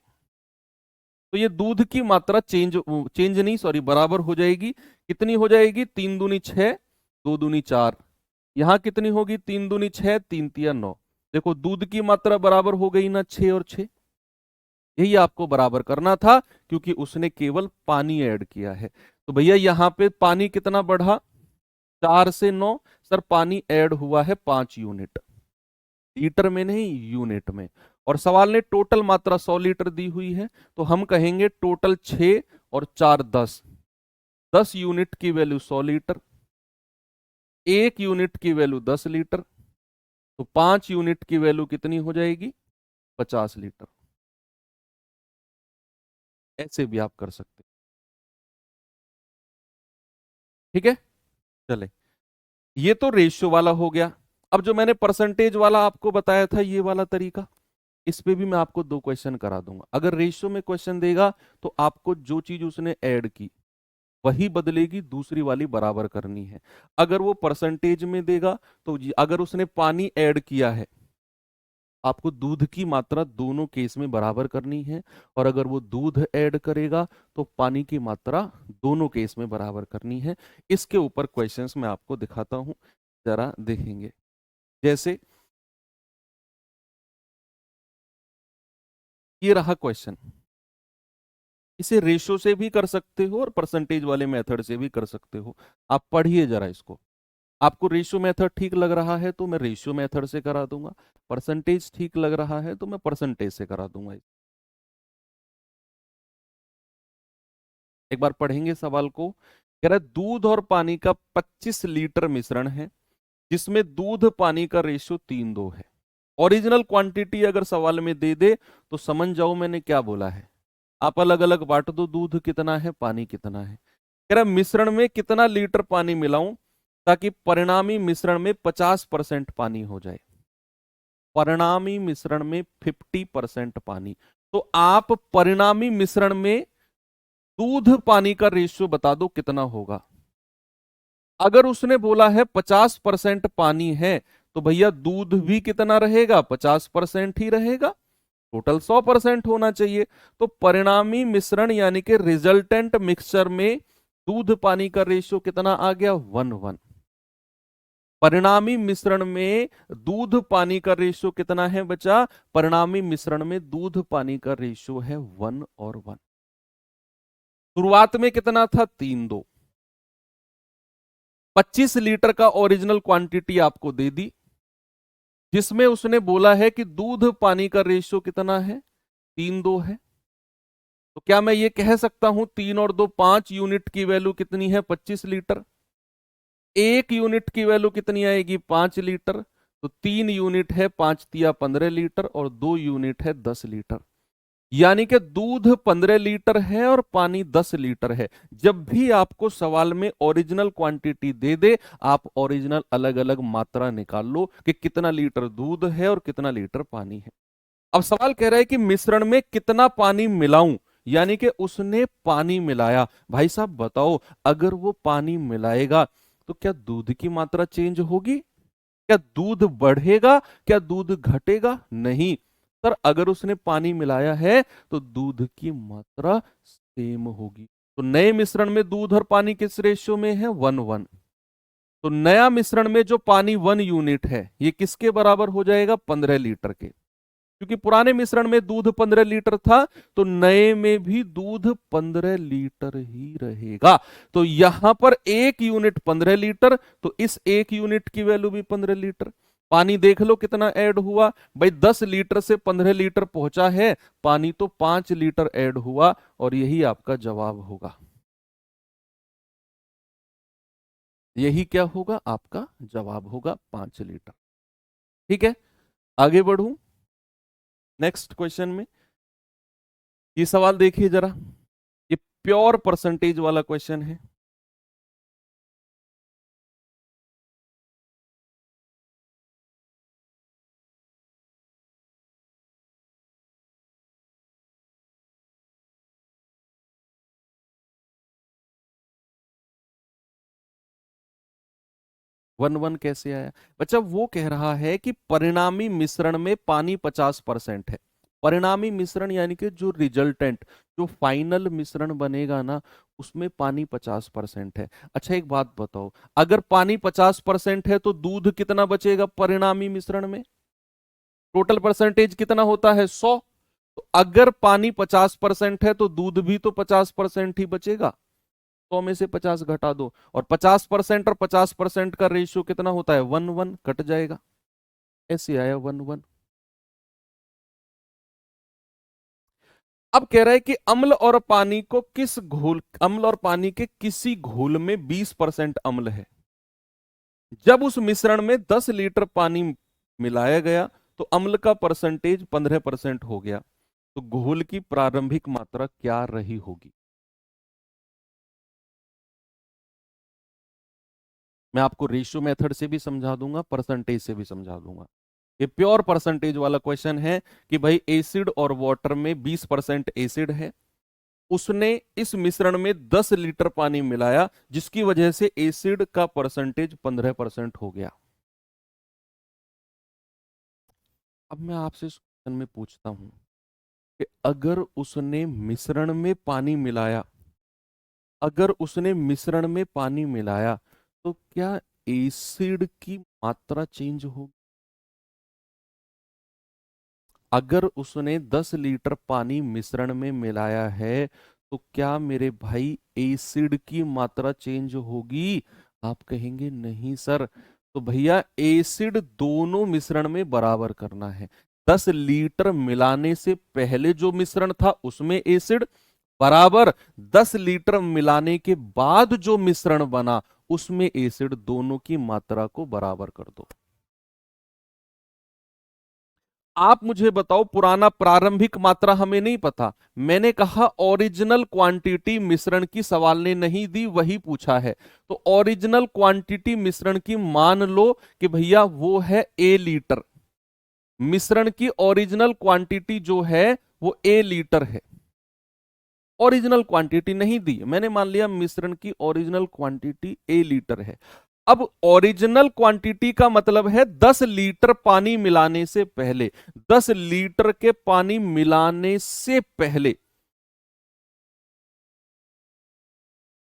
तो ये दूध की मात्रा चेंज चेंज नहीं, सॉरी, बराबर हो जाएगी। कितनी हो जाएगी? 3 दूनी 6, 2 दूनी 4। यहां कितनी होगी? 3 दूनी 6, 3 तिया 9। देखो दूध की मात्रा बराबर हो गई ना, 6 और 6। यही आपको बराबर करना था, क्योंकि उसने केवल पानी ऐड किया है। तो भैया यहां पे पानी कितना बढ़ा? 4 से 9। सर पानी ऐड हुआ है 5 यूनिट, लीटर में नहीं, यूनिट में। और सवाल ने टोटल मात्रा 100 लीटर दी हुई है, तो हम कहेंगे टोटल 6 और 4 10। 10 यूनिट की वैल्यू 100 लीटर, 1 यूनिट की वैल्यू 10 लीटर, तो 5 यूनिट की वैल्यू कितनी हो जाएगी? 50 लीटर। ऐसे भी आप कर सकते हैं। ठीक है, चले। ये तो रेशियो वाला हो गया। अब जो मैंने परसेंटेज वाला आपको बताया था, ये वाला तरीका, इस पे भी मैं आपको 2 क्वेश्चन करा दूंगा। अगर रेशियो में क्वेश्चन देगा तो आपको जो चीज उसने ऐड की वही बदलेगी, दूसरी वाली बराबर करनी है। अगर वो परसेंटेज में देगा तो अगर उसने पानी ऐड किया है, आपको दूध की मात्रा दोनों केस में बराबर करनी है। और अगर वो दूध ऐड करेगा तो पानी की मात्रा दोनों केस में बराबर करनी है। इसके ऊपर क्वेश्चंस मैं आपको दिखाता हूं, जरा देखेंगे। जैसे ये रहा क्वेश्चन, इसे रेशो से भी कर सकते हो और परसेंटेज वाले मेथड से भी कर सकते हो। आप पढ़िए जरा इसको। आपको रेशियो मेथड ठीक लग रहा है तो मैं रेशियो मेथड से करा दूंगा, परसेंटेज ठीक लग रहा है तो मैं परसेंटेज से करा दूंगा। एक बार पढ़ेंगे सवाल को। कह रहा है दूध और पानी का 25 लीटर मिश्रण है, जिसमें दूध पानी का रेशियो 3:2 है। ओरिजिनल क्वांटिटी अगर सवाल में दे दे तो समझ जाओ मैंने क्या बोला है। आप अलग अलग बांट दो, दूध कितना है, पानी कितना है। कह रहा है मिश्रण में कितना लीटर पानी मिलाऊं ताकि परिणामी मिश्रण में 50% पानी हो जाए। परिणामी मिश्रण में 50% पानी। तो आप परिणामी मिश्रण में दूध पानी का रेशियो बता दो कितना होगा। अगर उसने बोला है 50% पानी है, तो भैया दूध भी कितना रहेगा? 50% ही रहेगा। टोटल 100% होना चाहिए। तो परिणामी मिश्रण यानी कि रिजल्टेंट मिक्सचर में दूध पानी का रेशियो कितना आ गया? 1:1। परिणामी मिश्रण में दूध पानी का रेशियो कितना है बचा? परिणामी मिश्रण में दूध पानी का रेशियो है 1 और 1। शुरुआत में कितना था? 3:2। 25 लीटर का ओरिजिनल क्वांटिटी आपको दे दी, जिसमें उसने बोला है कि दूध पानी का रेशियो कितना है, 3:2 है। तो क्या मैं ये कह सकता हूं 3 और 2 5 यूनिट की वैल्यू कितनी है, 25 लीटर। 1 यूनिट की वैल्यू कितनी आएगी, 5 लीटर। तो 3 यूनिट है 5 तिया 15 लीटर और 2 यूनिट है 10 लीटर। यानी कि दूध 15 लीटर है और पानी 10 लीटर है। जब भी आपको सवाल में ओरिजिनल क्वांटिटी दे दे, आप ओरिजिनल अलग अलग मात्रा निकाल लो कि कितना लीटर दूध है और कितना लीटर पानी है। अब सवाल कह रहा है कि मिश्रण में कितना पानी मिलाऊं, यानी कि उसने पानी मिलाया। भाई साहब बताओ, अगर वो पानी मिलाएगा तो क्या दूध की मात्रा चेंज होगी, क्या दूध बढ़ेगा, क्या दूध घटेगा? नहीं सर, अगर उसने पानी मिलाया है तो दूध की मात्रा सेम होगी। तो नए मिश्रण में दूध और पानी किस रेशियो में है, 1:1। तो नया मिश्रण में जो पानी 1 यूनिट है ये किसके बराबर हो जाएगा, 15 लीटर के। क्योंकि पुराने मिश्रण में दूध 15 लीटर था, तो नए में भी दूध 15 लीटर ही रहेगा। तो यहां पर 1 यूनिट 15 लीटर, तो इस 1 यूनिट की वैल्यू भी 15 लीटर। पानी देख लो कितना ऐड हुआ, भाई 10 लीटर से 15 लीटर पहुंचा है पानी, तो 5 लीटर ऐड हुआ और यही आपका जवाब होगा। यही क्या होगा, आपका जवाब होगा 5 लीटर। ठीक है, आगे बढ़ूं नेक्स्ट क्वेश्चन में। ये सवाल देखिए जरा, ये प्योर परसेंटेज वाला क्वेश्चन है। वन वन कैसे आया बच्चा? वो कह रहा है कि परिणामी मिश्रण में पानी 50% है। परिणामी मिश्रण यानी कि जो रिजल्टेंट, जो फाइनल मिश्रण बनेगा ना, उसमें पानी 50% है। अच्छा एक बात बताओ, अगर पानी 50% है तो दूध कितना बचेगा परिणामी मिश्रण में? टोटल परसेंटेज कितना होता है, 100। तो अगर पानी 50% है तो दूध भी तो 50% ही बचेगा। 100 में से 50 घटा दो, और 50% और 50% का रेशियो कितना होता है, 1:1, कट जाएगा। ऐसे आया 1:1। अब कह रहा है कि अम्ल और पानी को किस घोल, अम्ल और पानी के किसी घोल में 20% अम्ल है। जब उस मिश्रण में 10 लीटर पानी मिलाया गया तो अम्ल का परसेंटेज 15% हो गया। तो घोल की प्रारंभिक मात्रा क्या रही होगी? मैं आपको रेशियो मेथड से भी समझा दूंगा, परसेंटेज से भी समझा दूंगा। ये प्योर परसेंटेज वाला क्वेश्चन है कि भाई एसिड और वाटर में 20% एसिड है, उसने इस मिश्रण में 10 लीटर पानी मिलाया, जिसकी वजह से एसिड का परसेंटेज 15% हो गया। अब मैं आपसे इस क्वेश्चन में पूछता हूं कि अगर उसने मिश्रण में पानी मिलाया, अगर उसने मिश्रण में पानी मिलाया तो क्या एसिड की मात्रा चेंज होगी? अगर उसने 10 लीटर पानी मिश्रण में मिलाया है तो क्या मेरे भाई एसिड की मात्रा चेंज होगी? आप कहेंगे नहीं सर। तो भैया एसिड दोनों मिश्रण में बराबर करना है। 10 लीटर मिलाने से पहले जो मिश्रण था उसमें एसिड बराबर, 10 लीटर मिलाने के बाद जो मिश्रण बना उसमें एसिड, दोनों की मात्रा को बराबर कर दो। आप मुझे बताओ, पुराना प्रारंभिक मात्रा हमें नहीं पता, मैंने कहा ओरिजिनल क्वांटिटी मिश्रण की सवाल ने नहीं दी, वही पूछा है। तो ओरिजिनल क्वांटिटी मिश्रण की मान लो कि भैया वो है ए लीटर। मिश्रण की ओरिजिनल क्वांटिटी जो है वो ए लीटर है। ओरिजिनल क्वांटिटी नहीं दी, मैंने मान लिया मिश्रण की ओरिजिनल क्वांटिटी ए लीटर है। अब ओरिजिनल क्वांटिटी का मतलब है 10 लीटर पानी मिलाने से पहले, 10 लीटर के पानी मिलाने से पहले।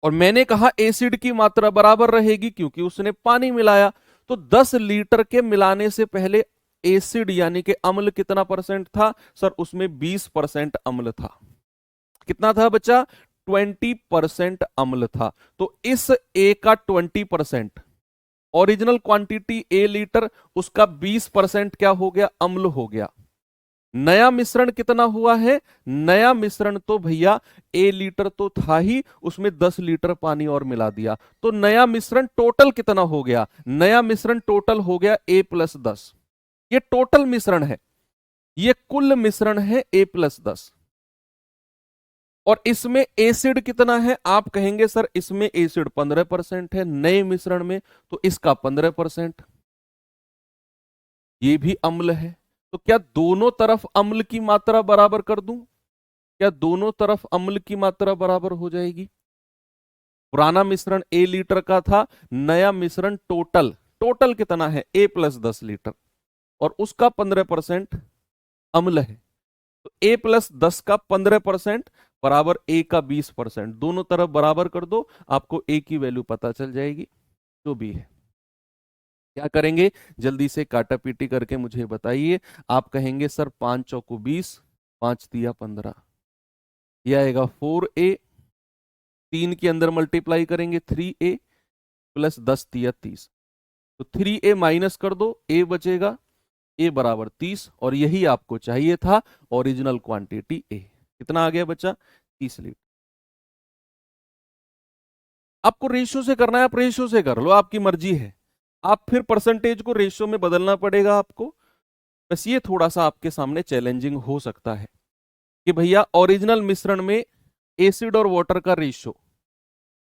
और मैंने कहा एसिड की मात्रा बराबर रहेगी क्योंकि उसने पानी मिलाया। तो 10 लीटर के मिलाने से पहले एसिड यानी कि अम्ल कितना परसेंट था सर? उसमें 20% अम्ल था। कितना था बच्चा? 20% अम्ल था। तो इस ए का 20%, ओरिजिनल क्वांटिटी ए लीटर, उसका 20% क्या हो गया, अम्ल हो गया। नया मिश्रण कितना हुआ है, नया मिश्रण तो भैया ए लीटर तो था ही, उसमें 10 लीटर पानी और मिला दिया, तो नया मिश्रण टोटल कितना हो गया, नया मिश्रण टोटल हो गया ए प्लस 10। ये टोटल मिश्रण है, ये कुल मिश्रण है ए प्लस 10। और इसमें एसिड कितना है, आप कहेंगे सर इसमें एसिड 15% है नए मिश्रण में, तो इसका 15%, ये भी अम्ल है। तो क्या दोनों तरफ अम्ल की मात्रा बराबर कर दूं, क्या दोनों तरफ अम्ल की मात्रा बराबर हो जाएगी। पुराना मिश्रण ए लीटर का था, नया मिश्रण टोटल, टोटल कितना है ए प्लस 10 लीटर, और उसका 15% अम्ल है। तो ए प्लस 10 का 15% बराबर ए का 20%, दोनों तरफ बराबर कर दो, आपको ए की वैल्यू पता चल जाएगी जो भी है। क्या करेंगे, जल्दी से काटा पीटी करके मुझे बताइए। आप कहेंगे सर 5 चौको 20, 5 तिया 15, यह आएगा 4a, 3 के अंदर मल्टीप्लाई करेंगे 3a प्लस 10 तिया 30, तो 3a माइनस कर दो, a बचेगा, a बराबर 30, और यही आपको चाहिए था, ओरिजिनल क्वांटिटी a। कितना आ गया बच्चा, 30 लीटर। आपको रेशियो से करना है, आप रेशियो से कर लो, आपकी मर्जी है। आप फिर परसेंटेज को रेशियो में बदलना पड़ेगा आपको, बस ये थोड़ा सा आपके सामने चैलेंजिंग हो सकता है कि भैया ओरिजिनल मिश्रण में एसिड और वाटर का रेशियो,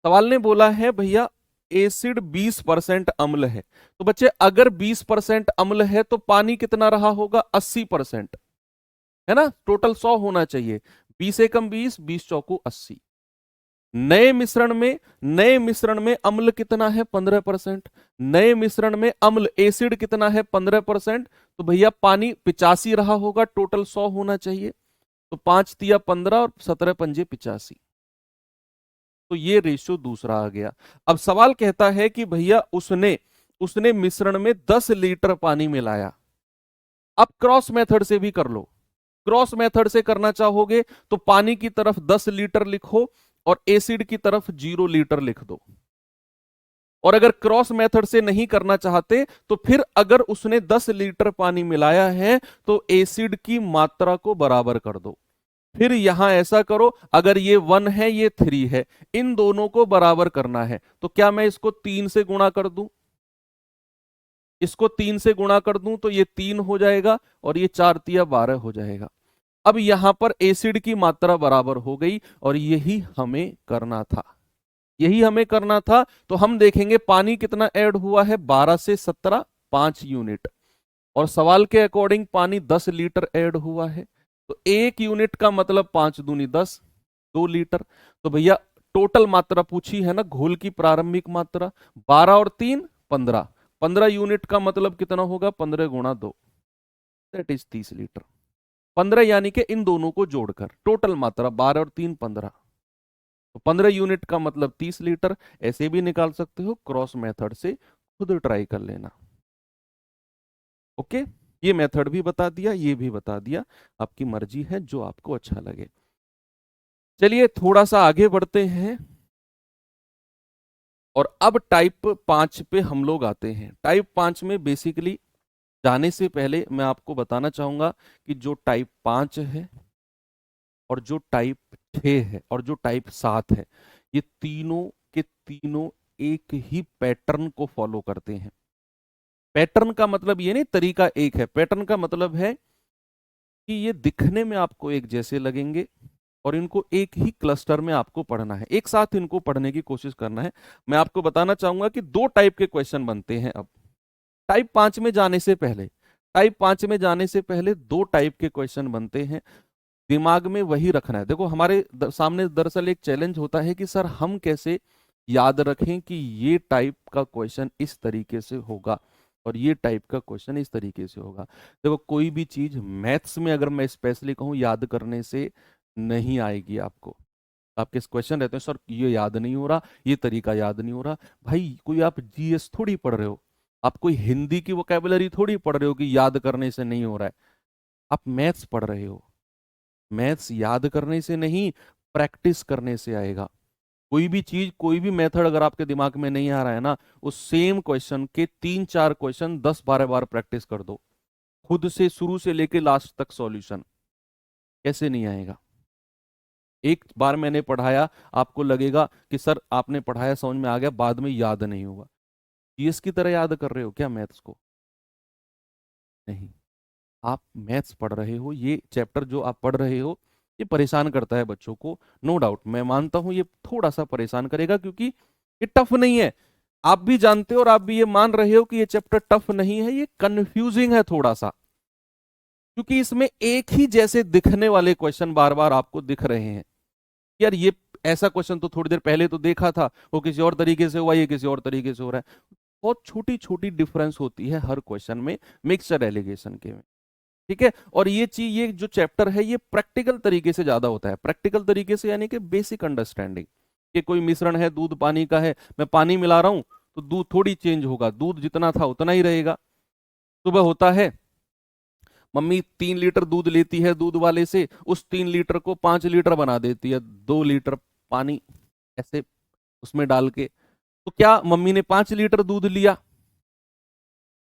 सवाल ने बोला है भैया एसिड 20% अम्ल है, तो बच्चे अगर 20% अम्ल है तो पानी कितना रहा होगा, 80%, है ना, टोटल 100 होना चाहिए, 20 एकम 20, 20 चौको 80। नए मिश्रण में अम्ल कितना है, 15%, नए मिश्रण में अम्ल एसिड कितना है, 15%, तो भैया पानी 85 रहा होगा, टोटल 100 होना चाहिए, तो 5 तिया 15 और 17 पंजे 85, तो ये रेशियो दूसरा आ गया। अब सवाल कहता है कि भैया उसने उसने मिश्रण में 10 लीटर पानी मिलाया। अब क्रॉस मेथड से भी कर लो, क्रॉस मेथड से करना चाहोगे तो पानी की तरफ 10 लीटर लिखो और एसिड की तरफ 0 लीटर लिख दो। और अगर क्रॉस मेथड से नहीं करना चाहते तो फिर अगर उसने 10 लीटर पानी मिलाया है तो एसिड की मात्रा को बराबर कर दो। फिर यहां ऐसा करो, अगर ये 1 है ये 3 है, इन दोनों को बराबर करना है, तो क्या मैं इसको 3 से गुणा कर दूं, इसको 3 से गुणा कर दूं तो ये 3 हो जाएगा और ये 4 तिया 12 हो जाएगा। अब यहां पर एसिड की मात्रा बराबर हो गई और यही हमें करना था, यही हमें करना था। तो हम देखेंगे पानी कितना ऐड हुआ है, 12 से 17, 5 यूनिट, और सवाल के अकॉर्डिंग पानी 10 लीटर ऐड हुआ है, तो 1 यूनिट का मतलब 5 दूनी 10, 2 लीटर। तो भैया टोटल मात्रा पूछी है ना, घोल की प्रारंभिक मात्रा, 12 और 3 15, 15 यूनिट का मतलब कितना होगा, 15 गुणा 2, दैट इज 30 लीटर। 15 यानी कि इन दोनों को जोड़कर टोटल मात्रा 12 और 3 15, तो 15 यूनिट का मतलब 30 लीटर। ऐसे भी निकाल सकते हो, क्रॉस मेथड से खुद ट्राई कर लेना। ओके, ये मेथड भी बता दिया, ये भी बता दिया, आपकी मर्जी है जो आपको अच्छा लगे। चलिए थोड़ा सा आगे बढ़ते हैं और अब टाइप 5 पे हम लोग आते हैं। टाइप 5 में बेसिकली जाने से पहले मैं आपको बताना चाहूंगा कि जो टाइप 5 है और जो टाइप 6 है और जो टाइप 7 है, ये तीनों के तीनों एक ही पैटर्न को फॉलो करते हैं। पैटर्न का मतलब ये नहीं तरीका एक है, पैटर्न का मतलब है कि ये दिखने में आपको एक जैसे लगेंगे और इनको एक ही क्लस्टर में आपको पढ़ना है, एक साथ इनको पढ़ने की कोशिश करना है। मैं आपको बताना चाहूंगा कि 2 टाइप के क्वेश्चन बनते हैं। अब टाइप 5 में जाने से पहले, टाइप 5 में जाने से पहले 2 टाइप के क्वेश्चन बनते हैं, दिमाग में वही रखना है। देखो हमारे सामने दरअसल एक चैलेंज होता है कि सर हम कैसे याद रखें कि ये टाइप का क्वेश्चन इस तरीके से होगा और ये टाइप का क्वेश्चन इस तरीके से होगा। देखो कोई भी चीज मैथ्स में अगर मैं स्पेशली कहूँ याद करने से नहीं आएगी आपको। आपके क्वेश्चन रहते हैं सर ये याद नहीं हो रहा, ये तरीका याद नहीं हो रहा। भाई कोई आप जीएस थोड़ी पढ़ रहे हो, आप कोई हिंदी की वोकैबुलरी थोड़ी पढ़ रहे हो कि याद करने से नहीं हो रहा है। आप मैथ्स पढ़ रहे हो, मैथ्स याद करने से नहीं, प्रैक्टिस करने से आएगा। कोई भी चीज, कोई भी मेथड अगर आपके दिमाग में नहीं आ रहा है ना, उस सेम क्वेश्चन के 3-4 क्वेश्चन 10-12 बार प्रैक्टिस कर दो, खुद से शुरू से लेके लास्ट तक सॉल्यूशन। कैसे नहीं आएगा? एक बार मैंने पढ़ाया, आपको लगेगा कि सर आपने पढ़ाया समझ में आ गया, बाद में याद नहीं हुआ। जीएस की तरह याद कर रहे हो क्या मैथ्स को? नहीं। आप मैथ्स पढ़ रहे हो, ये चैप्टर जो आप पढ़ रहे हो ये परेशान करता है बच्चों को, नो डाउट, मैं मानता हूं ये थोड़ा सा परेशान करेगा, क्योंकि ये टफ नहीं है। आप भी जानते हो और आप भी ये मान रहे हो कि ये चैप्टर टफ नहीं है, ये कंफ्यूजिंग है थोड़ा सा, क्योंकि इसमें एक ही जैसे दिखने वाले क्वेश्चन बार बार आपको दिख रहे हैं। यार ये ऐसा क्वेश्चन तो थोड़ी देर पहले तो देखा था, वो किसी और तरीके से हुआ, ये किसी और तरीके से हो रहा है। बहुत छोटी छोटी डिफरेंस होती है हर क्वेश्चन में, मिक्सचर एलिगेशन के में। ठीक है, और ये चीज, ये जो चैप्टर है ये प्रैक्टिकल तरीके से ज्यादा होता है। प्रैक्टिकल तरीके से यानी कि बेसिक अंडरस्टैंडिंग, कि कोई मिश्रण है, दूध पानी का है, मैं पानी मिला रहा हूं तो दूध थोड़ी चेंज होगा, दूध जितना था उतना ही रहेगा। सुबह होता है, मम्मी 3 लीटर दूध लेती है दूध वाले से, उस 3 लीटर को 5 लीटर बना देती है, 2 लीटर पानी ऐसे उसमें डाल के। तो क्या मम्मी ने 5 लीटर दूध लिया?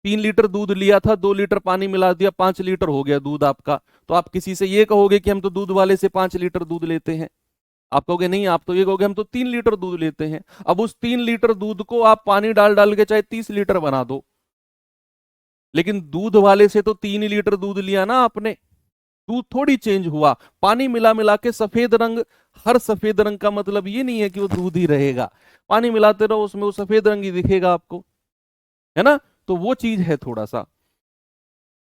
3 लीटर दूध लिया था, 2 लीटर पानी मिला दिया, 5 लीटर हो गया दूध आपका। तो आप किसी से ये कहोगे कि हम तो दूध वाले से 5 लीटर दूध लेते हैं? आप कहोगे नहीं, आप तो ये कहोगे हम तो 3 लीटर दूध लेते हैं। अब उस 3 लीटर दूध को आप पानी डाल डाल के चाहे 30 लीटर बना दो, लेकिन दूध वाले से तो 3 लीटर दूध लिया ना आपने, दूध थोड़ी चेंज हुआ। पानी मिला मिला के सफेद रंग, हर सफेद रंग का मतलब ये नहीं है कि वो दूध ही रहेगा, पानी मिलाते रहो उसमें वो सफेद रंग ही दिखेगा आपको, है ना? तो वो चीज है थोड़ा सा।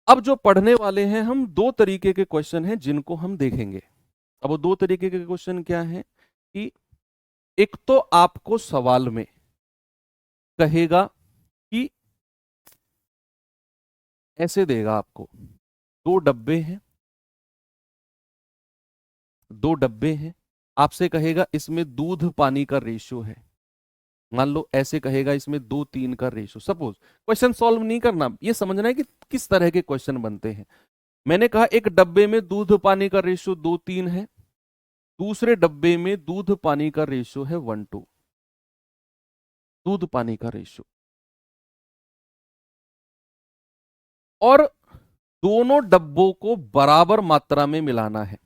अब जो पढ़ने वाले हैं हम, 2 तरीके के क्वेश्चन हैं जिनको हम देखेंगे। अब वो 2 तरीके के क्वेश्चन क्या हैं कि एक तो आपको सवाल में कहेगा कि ऐसे देगा आपको, 2 डब्बे हैं, 2 डब्बे हैं, आपसे कहेगा इसमें दूध पानी का रेशियो है। मान लो ऐसे कहेगा इसमें 2-3 का रेशियो। सपोज, क्वेश्चन सॉल्व नहीं करना, ये समझना है कि किस तरह के क्वेश्चन बनते हैं। मैंने कहा एक डब्बे में दूध पानी का रेशियो 2-3 है, दूसरे डब्बे में दूध पानी का रेशियो है 1-2, दूध पानी का रेशियो। और दोनों डब्बों को बराबर मात्रा में मिलाना है,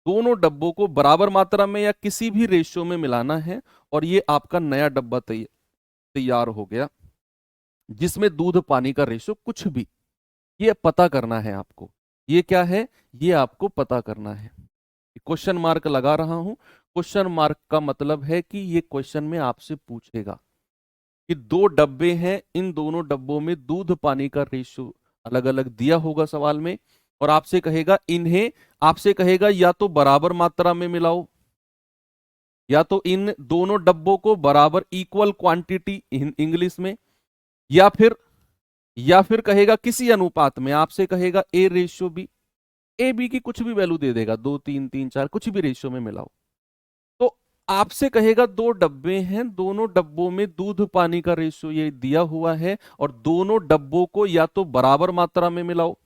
दोनों डब्बों को बराबर मात्रा में या किसी भी रेशियो में मिलाना है, और ये आपका नया डब्बा तैयार हो गया जिसमें दूध पानी का रेशियो कुछ भी, ये पता करना है आपको। ये क्या है? ये आपको पता करना है। क्वेश्चन मार्क लगा रहा हूं, क्वेश्चन मार्क का मतलब है कि ये क्वेश्चन में आपसे पूछेगा कि 2 डब्बे हैं, इन दोनों डब्बों में दूध पानी का रेशियो अलग अलग दिया होगा सवाल में, और आपसे कहेगा इन्हें, आपसे कहेगा या तो बराबर मात्रा में मिलाओ, या तो इन दोनों डब्बों को बराबर इक्वल क्वांटिटी इंग्लिश में, या फिर कहेगा किसी अनुपात में, आपसे कहेगा A ratio B, A B की कुछ भी वैल्यू दे देगा, 2 3 3 4 कुछ भी रेशियो में मिलाओ। तो आपसे कहेगा 2 डब्बे हैं, दोनों डब्बों में दूध पानी का रेशियो ये दिया हुआ है, और दोनों डब्बों को या तो बराबर मात्रा में मिलाओ,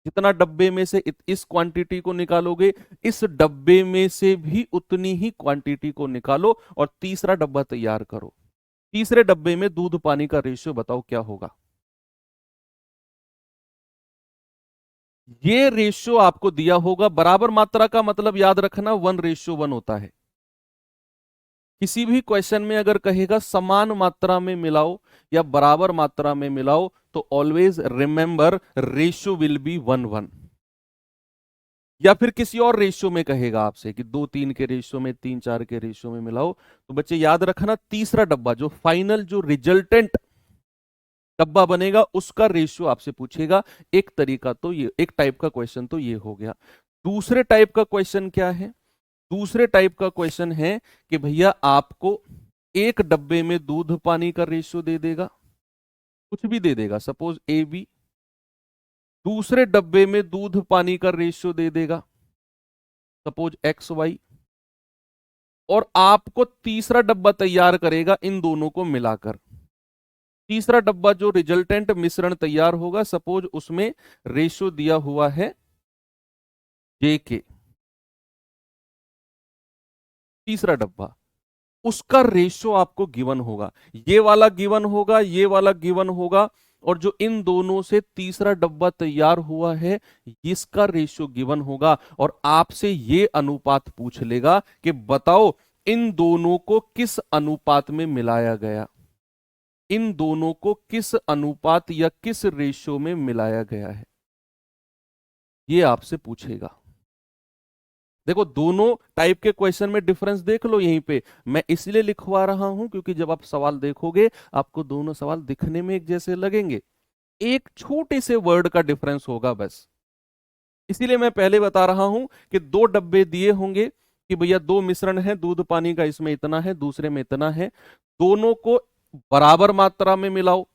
जितना डब्बे में से इस क्वांटिटी को निकालोगे, इस डब्बे में से भी उतनी ही क्वांटिटी को निकालो, और तीसरा डब्बा तैयार करो। तीसरे डब्बे में दूध पानी का रेशियो बताओ क्या होगा। ये रेशियो आपको दिया होगा, बराबर मात्रा का मतलब याद रखना 1:1 होता है। किसी भी क्वेश्चन में अगर कहेगा समान मात्रा में मिलाओ या बराबर मात्रा में मिलाओ, तो always remember ratio will be 1:1। या फिर किसी और रेशियो में कहेगा आपसे कि 2-3 के रेशियो में, 3-4 के रेशियो में मिलाओ, तो बच्चे याद रखना तीसरा डब्बा जो फाइनल, जो रिजल्टेंट डब्बा बनेगा, उसका रेशियो आपसे पूछेगा। एक तरीका तो ये, एक टाइप का क्वेश्चन तो ये हो गया। दूसरे टाइप का क्वेश्चन क्या है? दूसरे टाइप का क्वेश्चन है कि भैया आपको एक डब्बे में दूध पानी का रेशियो दे देगा, कुछ भी दे देगा, सपोज ए बी, दूसरे डब्बे में दूध पानी का रेशियो दे देगा, सपोज एक्स वाई, और आपको तीसरा डब्बा तैयार करेगा इन दोनों को मिलाकर। तीसरा डब्बा जो रिजल्टेंट मिश्रण तैयार होगा, सपोज उसमें रेशियो दिया हुआ है जे के, तीसरा डब्बा, उसका रेशो आपको गिवन होगा, ये वाला गिवन होगा, ये वाला गिवन होगा, और जो इन दोनों से तीसरा डब्बा तैयार हुआ है इसका रेशो गिवन होगा, और आपसे ये अनुपात पूछ लेगा कि बताओ इन दोनों को किस अनुपात में मिलाया गया, इन दोनों को किस अनुपात या किस रेशो में मिलाया गया है, ये आपसे पूछेगा। देखो दोनों टाइप के क्वेश्चन में डिफरेंस देख लो यहीं पे, मैं इसलिए लिखवा रहा हूं क्योंकि जब आप सवाल देखोगे आपको दोनों सवाल दिखने में एक जैसे लगेंगे, एक छोटे से वर्ड का डिफरेंस होगा बस। इसीलिए मैं पहले बता रहा हूं कि दो डब्बे दिए होंगे कि भैया दो मिश्रण है दूध पानी का, इसमें इतना है दूसरे में इतना है, दोनों को बराबर मात्रा में मिलाओ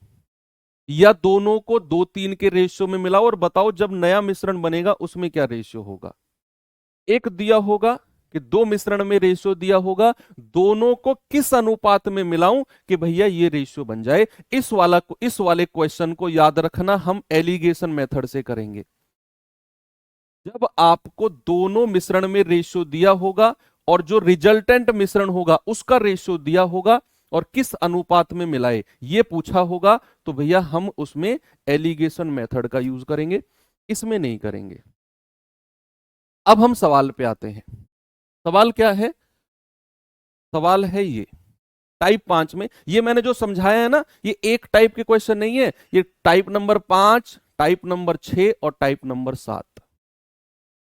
या दोनों को 2:3 के रेशियो में मिलाओ और बताओ जब नया मिश्रण बनेगा उसमें क्या रेशियो होगा। एक दिया होगा कि दो मिश्रण में रेशियो दिया होगा, दोनों को किस अनुपात में मिलाऊं कि भैया ये रेशियो बन जाए। इस वाले क्वेश्चन को याद रखना हम एलिगेशन मेथड से करेंगे। जब आपको दोनों मिश्रण में रेशियो दिया होगा और जो रिजल्टेंट मिश्रण होगा उसका रेशियो दिया होगा और किस अनुपात में मिलाए ये पूछा होगा, तो भैया हम उसमें एलिगेशन मेथड का यूज करेंगे, इसमें नहीं करेंगे। अब हम सवाल पे आते हैं। सवाल क्या है? सवाल है ये टाइप 5 में, ये मैंने जो समझाया है ना, ये एक टाइप के क्वेश्चन नहीं है, ये टाइप नंबर 5, टाइप नंबर 6 और टाइप नंबर 7,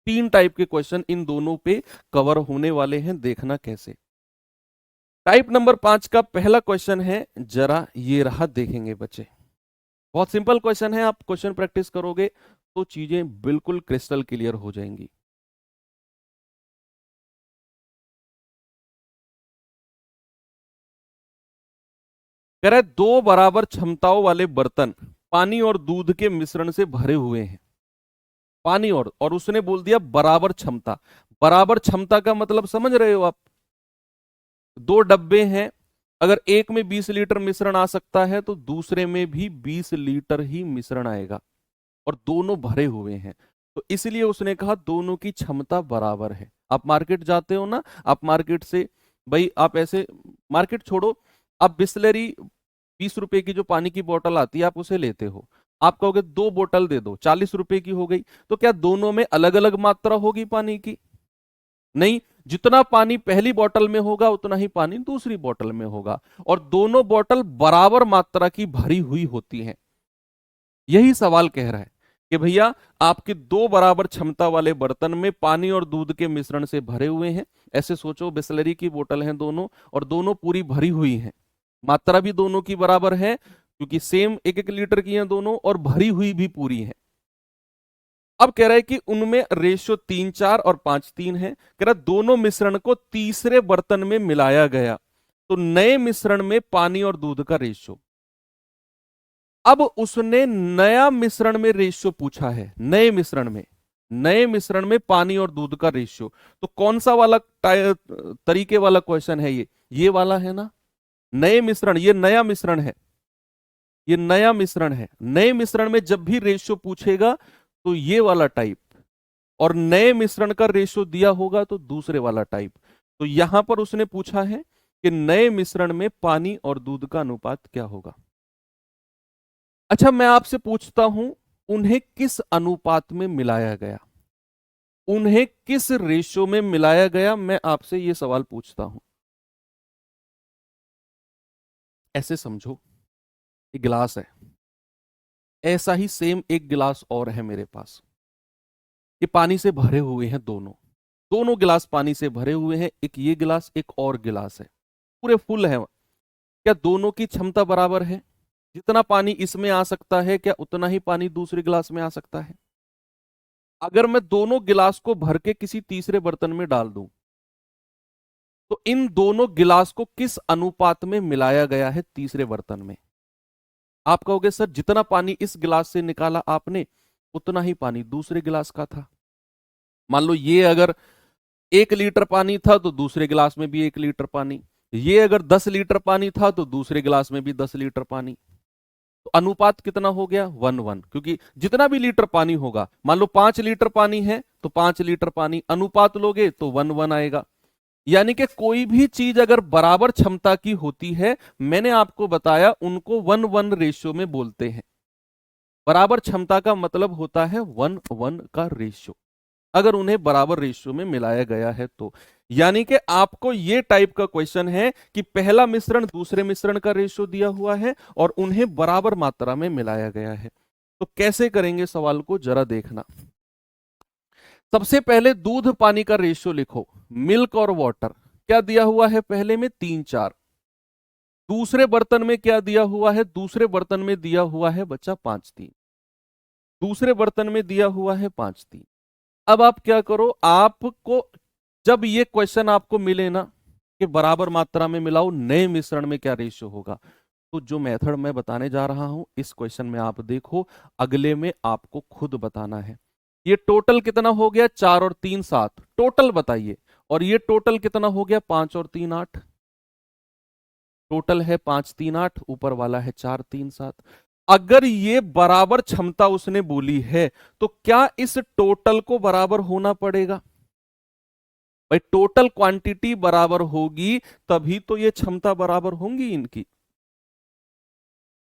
तीन टाइप के क्वेश्चन इन दोनों पे कवर होने वाले हैं। देखना कैसे। टाइप नंबर 5 का पहला क्वेश्चन है, जरा ये रहा, देखेंगे बच्चे। बहुत सिंपल क्वेश्चन है, आप क्वेश्चन प्रैक्टिस करोगे तो चीजें बिल्कुल क्रिस्टल क्लियर हो जाएंगी। कह रहा है दो बराबर क्षमताओं वाले बर्तन पानी और दूध के मिश्रण से भरे हुए हैं। पानी और उसने बोल दिया बराबर क्षमता। बराबर क्षमता का मतलब समझ रहे हो आप? दो डब्बे हैं, अगर एक में 20 लीटर मिश्रण आ सकता है तो दूसरे में भी 20 लीटर ही मिश्रण आएगा, और दोनों भरे हुए हैं, तो इसलिए उसने कहा दोनों की क्षमता बराबर है। आप मार्केट जाते हो ना, आप मार्केट से, भाई आप ऐसे मार्केट छोड़ो, आप बिस्लरी 20 रुपए की जो पानी की बोतल आती है आप उसे लेते हो, आप कहोगे दो बोतल दे दो, 40 रुपए की हो गई, तो क्या दोनों में अलग अलग मात्रा होगी पानी की? नहीं, जितना पानी पहली बोतल में होगा उतना ही पानी दूसरी बोतल में होगा, और दोनों बोतल बराबर मात्रा की भरी हुई होती हैं। यही सवाल कह रहा है कि भैया आपके दो बराबर क्षमता वाले बर्तन में पानी और दूध के मिश्रण से भरे हुए हैं। ऐसे सोचो बिस्लरी की बोतल हैं दोनों, और दोनों पूरी भरी हुई हैं, मात्रा भी दोनों की बराबर है क्योंकि सेम 1-1 लीटर की हैं दोनों, और भरी हुई भी पूरी है। अब कह रहा है कि उनमें रेशियो 3:4 और 5:3 है। कह रहा है दोनों मिश्रण को तीसरे बर्तन में मिलाया गया, तो नए मिश्रण में पानी और दूध का रेशियो। अब उसने नया मिश्रण में रेशियो पूछा है, नए मिश्रण में पानी और दूध का रेशियो। तो कौन सा वाला तरीके वाला क्वेश्चन है ये वाला है ना। नए मिश्रण, ये नया मिश्रण है, ये नया मिश्रण है। नए मिश्रण में जब भी रेशियो पूछेगा तो ये वाला टाइप, और नए मिश्रण का रेशियो दिया होगा तो दूसरे वाला टाइप। तो यहां पर उसने पूछा है कि नए मिश्रण में पानी और दूध का अनुपात क्या होगा। अच्छा, मैं आपसे पूछता हूं, उन्हें किस अनुपात में मिलाया गया, उन्हें किस रेशियो में मिलाया गया, मैं आपसे यह सवाल पूछता हूं। ऐसे समझो, एक गिलास है, ऐसा ही सेम एक गिलास और है मेरे पास, ये पानी से भरे हुए हैं, दोनों दोनों गिलास पानी से भरे हुए हैं, एक ये गिलास एक और गिलास है, पूरे फुल है। क्या दोनों की क्षमता बराबर है? जितना पानी इसमें आ सकता है क्या उतना ही पानी दूसरे गिलास में आ सकता है? अगर मैं दोनों गिलास को भर के किसी तीसरे बर्तन में डाल दूं तो इन दोनों गिलास को किस अनुपात में मिलाया गया है तीसरे बर्तन में? आप कहोगे सर जितना पानी इस गिलास से निकाला आपने उतना ही पानी दूसरे गिलास का था। मान लो ये अगर 1 लीटर पानी था तो दूसरे गिलास में भी 1 लीटर पानी, ये अगर 10 लीटर पानी था तो दूसरे गिलास में भी 10 लीटर पानी। तो अनुपात कितना हो गया? 1:1, क्योंकि जितना भी लीटर पानी होगा, मान लो 5 लीटर पानी है तो 5 लीटर पानी, अनुपात लोगे तो 1:1 आएगा। यानी कि कोई भी चीज अगर बराबर क्षमता की होती है, मैंने आपको बताया उनको 1:1 रेशियो में बोलते हैं। बराबर क्षमता का मतलब होता है 1:1 का रेशियो, अगर उन्हें बराबर रेशियो में मिलाया गया है तो। यानी कि आपको ये टाइप का क्वेश्चन है कि पहला मिश्रण दूसरे मिश्रण का रेशियो दिया हुआ है और उन्हें बराबर मात्रा में मिलाया गया है। तो कैसे करेंगे सवाल को जरा देखना। सबसे पहले दूध पानी का रेशियो लिखो, मिल्क और वाटर। क्या दिया हुआ है पहले में 3:4। दूसरे बर्तन में क्या दिया हुआ है, दूसरे बर्तन में दिया हुआ है बच्चा 5:3। दूसरे बर्तन में दिया हुआ है 5:3। अब आप क्या करो, आपको जब ये क्वेश्चन आपको मिले ना कि बराबर मात्रा में मिलाओ नए मिश्रण में क्या रेशियो होगा, तो जो मेथड मैं बताने जा रहा हूं इस क्वेश्चन में आप देखो, अगले में आपको खुद बताना है। ये टोटल कितना हो गया, 4 और 3 7, टोटल बताइए। और ये टोटल कितना हो गया, 5 और 3 8। टोटल है 5 3 8, ऊपर वाला है 4 3 7। अगर ये बराबर क्षमता उसने बोली है तो क्या इस टोटल को बराबर होना पड़ेगा। भाई टोटल क्वांटिटी बराबर होगी तभी तो ये क्षमता बराबर होंगी इनकी।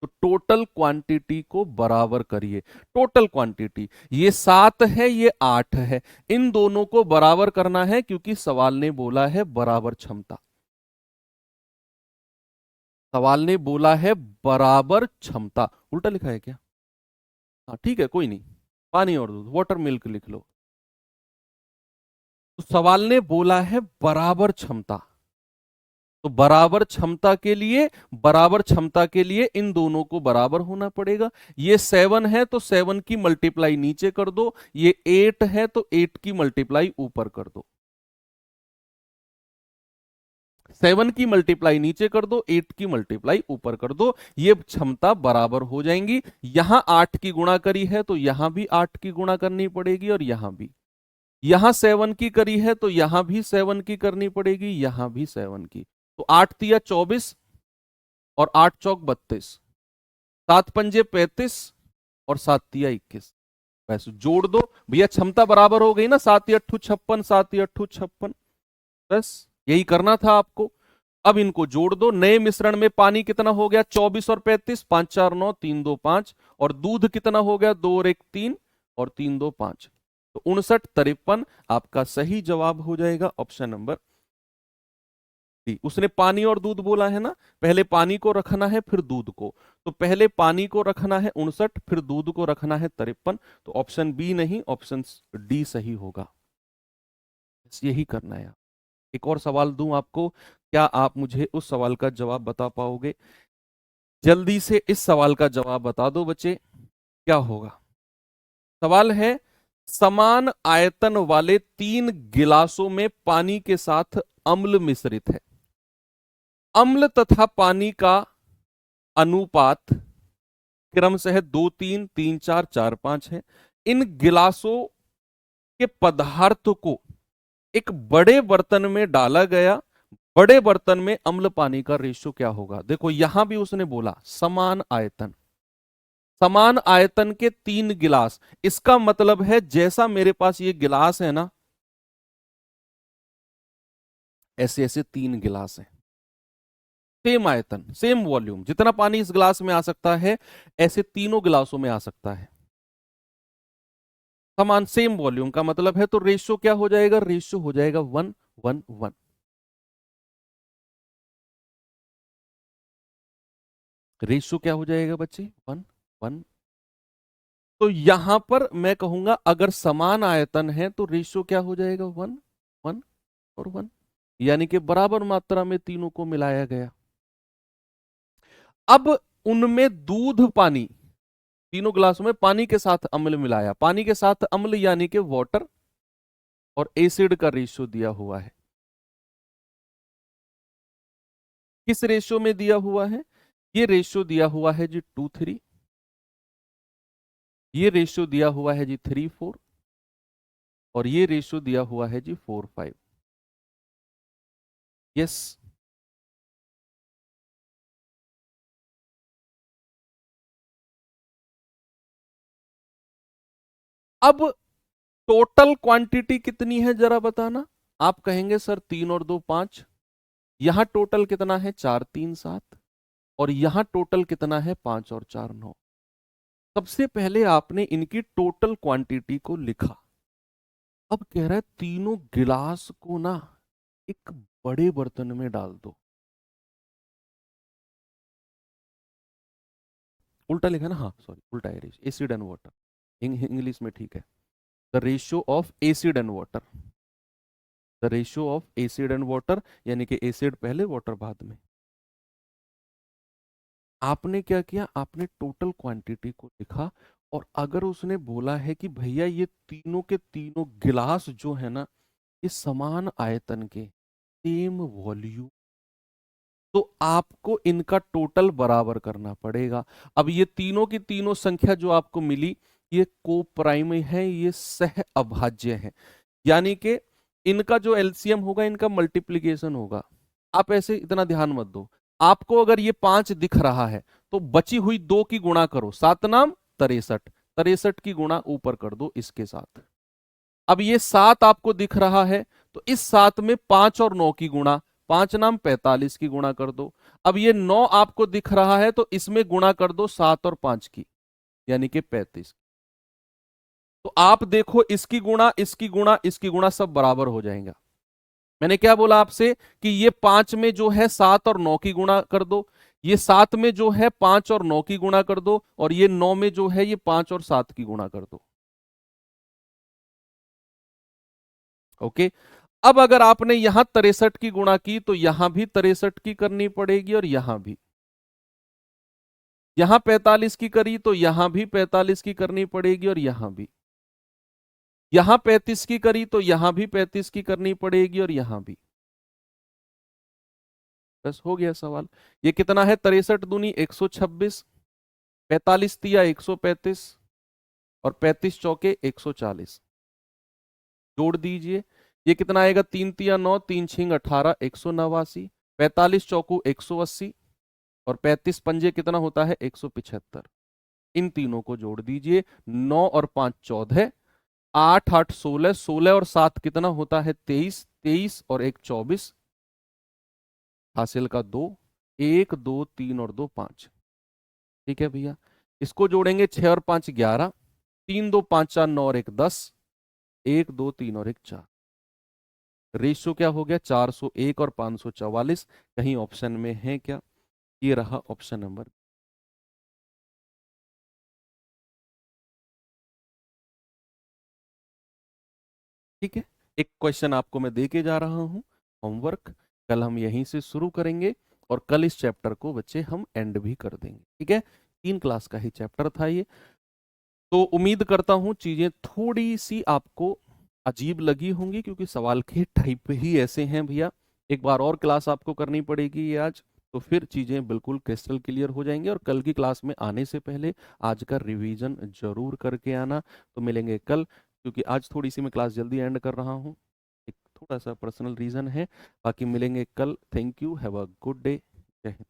तो टोटल क्वांटिटी को बराबर करिए। टोटल क्वांटिटी ये 7 है ये 8 है, इन दोनों को बराबर करना है क्योंकि सवाल ने बोला है बराबर क्षमता। सवाल ने बोला है बराबर क्षमता, उल्टा लिखा है क्या। हाँ ठीक है कोई नहीं, पानी और दूध, वाटर मिल्क लिख लो। तो सवाल ने बोला है बराबर क्षमता, तो बराबर क्षमता के लिए इन दोनों को बराबर होना पड़ेगा। ये 7 है तो 7 की मल्टीप्लाई नीचे कर दो, ये 8 है तो 8 की मल्टीप्लाई ऊपर कर दो। 7 की मल्टीप्लाई नीचे कर दो, 8 की मल्टीप्लाई ऊपर कर दो, ये क्षमता बराबर हो जाएंगी। यहां 8 की गुणा करी है तो यहां भी 8 की गुणा करनी पड़ेगी और यहां भी। यहां 7 की करी है तो यहां भी 7 की करनी पड़ेगी, यहां भी 7 की। तो 8 तिया 24 और 8 चौक 32, 7 पंजे 35 और 7 तिया 21। वैसे जोड़ दो भैया, क्षमता बराबर हो गई ना, 7 अट्ठू 56, 7 अट्ठू 56। बस यही करना था आपको। अब इनको जोड़ दो, नए मिश्रण में पानी कितना हो गया 24 और 35, 5 4 9, 3 2 5। और दूध कितना हो गया 2 और 1 3 और 3 2 5। तो 59 53 आपका सही जवाब हो जाएगा ऑप्शन नंबर डी। उसने पानी और दूध बोला है ना, पहले पानी को रखना है फिर दूध को, तो पहले पानी को रखना है 59, फिर दूध को रखना है 53। तो ऑप्शन बी नहीं, ऑप्शन डी सही होगा। यही करना है। एक और सवाल दूं आपको, क्या आप मुझे उस सवाल का जवाब बता पाओगे। जल्दी से इस सवाल का जवाब बता दो बच्चे, क्या होगा। सवाल है, समान आयतन वाले 3 गिलासों में पानी के साथ अम्ल मिश्रित है। अम्ल तथा पानी का अनुपात क्रमशः 2 3 3 4 4 5 है। इन गिलासों के पदार्थ को एक बड़े बर्तन में डाला गया, बड़े बर्तन में अम्ल पानी का रेशियो क्या होगा। देखो यहां भी उसने बोला समान आयतन, समान आयतन के 3 गिलास, इसका मतलब है जैसा मेरे पास ये गिलास है ना, ऐसे ऐसे 3 गिलास हैं, सेम आयतन सेम वॉल्यूम, जितना पानी इस गिलास में आ सकता है ऐसे तीनों गिलासों में आ सकता है। समान सेम वॉल्यूम का मतलब है तो रेशियो क्या हो जाएगा, रेशियो हो जाएगा 1 1 1। रेशियो क्या हो जाएगा बच्चे, 1 1। तो यहां पर मैं कहूंगा अगर समान आयतन है तो रेशियो क्या हो जाएगा, 1 1 और 1। यानी कि बराबर मात्रा में तीनों को मिलाया गया। अब उनमें दूध पानी, तीनों गिलासों में पानी के साथ अम्ल मिलाया, पानी के साथ अम्ल यानी कि वाटर और एसिड का रेशियो दिया हुआ है। किस रेशियो में दिया हुआ है, ये रेशियो दिया हुआ है जी 2 3, ये रेशियो दिया हुआ है जी 3 4 और ये रेशियो दिया हुआ है जी 4 5। यस, अब टोटल क्वांटिटी कितनी है जरा बताना। आप कहेंगे सर 3 और 2 5, यहां टोटल कितना है 4 3 7, और यहां टोटल कितना है 5 और 4 9। सबसे पहले आपने इनकी टोटल क्वांटिटी को लिखा। अब कह रहा है तीनों गिलास को ना एक बड़े बर्तन में डाल दो। उल्टा लिखा ना, हाँ सॉरी उल्टा है, एसिड एंड वाटर, इंग्लिश में ठीक है। The ratio of acid and water, the ratio of acid and water, यानी कि एसिड पहले वाटर बाद में। आपने क्या किया, आपने टोटल क्वांटिटी को लिखा, और अगर उसने बोला है कि भैया ये तीनों के तीनों गिलास जो है ना ये समान आयतन के, सेम वॉल्यूम, तो आपको इनका टोटल बराबर करना पड़ेगा। अब ये तीनों की तीनों संख्या जो आपको मिली ये कोप्राइम है, ये सह अभाज्य है, यानी कि इनका जो एलसीएम होगा इनका मल्टीप्लीकेशन होगा। आप ऐसे इतना ध्यान मत दो। आपको अगर ये 5 दिख रहा है तो बची हुई 2 की गुणा करो, 7 नाम 63, 63 की गुणा ऊपर कर दो इसके साथ। अब ये 7 आपको दिख रहा है तो इस 7 में 5 और 9 की गुणा, 5 नाम 45 की गुणा कर दो। अब ये 9 आपको दिख रहा है तो इसमें गुणा कर दो 7 और 5 की, यानी कि 35। तो आप देखो इसकी गुणा इसकी गुणा इसकी गुणा सब बराबर हो जाएगा। मैंने क्या बोला आपसे कि ये 5 में जो है 7 और 9 की गुणा कर दो, ये 7 में जो है 5 और 9 की गुणा कर दो, और ये 9 में जो है ये 5 और 7 की गुणा कर दो। ओके। अब अगर आपने यहां 63 की गुणा की तो यहां भी 63 की करनी पड़ेगी, और यहां भी। यहां 45 की करी तो यहां भी 45 की करनी पड़ेगी, और यहां भी। यहां 35 की करी तो यहां भी 35 की करनी पड़ेगी, और यहां भी। बस हो गया सवाल। ये कितना है, 63 दूनी 126, 45 तिया 135, और 35 चौके 140। जोड़ दीजिए, ये कितना आएगा, 3 तिया 9, 3 छिंग 18, 189, 45 चौकू 180, और 35 पंजे कितना होता है 175। इन तीनों को जोड़ दीजिए, 9 और 5 14, 8 8 16, 16 और 7 कितना होता है 23, 23 और 1 24, हासिल का 2, 1 2 3 और 2 5। ठीक है भैया, इसको जोड़ेंगे 6 और 5 11, 3 2 5 4 9 और 1 10, 1 2 3 और 1 4। रेशियो क्या हो गया 401 और 544। कहीं ऑप्शन में है क्या, ये रहा ऑप्शन नंबर। ठीक है, एक क्वेश्चन आपको मैं दे के जा रहा हूं, होमवर्क। कल हम यहीं से शुरू करेंगे, और कल इस चैप्टर को बच्चे हम एंड भी कर देंगे। ठीक है, 3 क्लास का ही चैप्टर था ये। तो उम्मीद करता हूं चीजें थोड़ी सी आपको अजीब लगी होंगी, क्योंकि सवाल के टाइप ही ऐसे हैं भैया। एक बार और क्लास आपको करनी पड़ेगी ये आज, तो फिर चीजें बिल्कुल क्रिस्टल क्लियर हो जाएंगी। और कल की क्लास में आने से पहले आज का रिवीजन जरूर करके आना। तो मिलेंगे कल, क्योंकि आज थोड़ी सी मैं क्लास जल्दी एंड कर रहा हूँ, एक थोड़ा सा पर्सनल रीजन है। बाकी मिलेंगे कल। Thank you, have a good day, जय हिंद।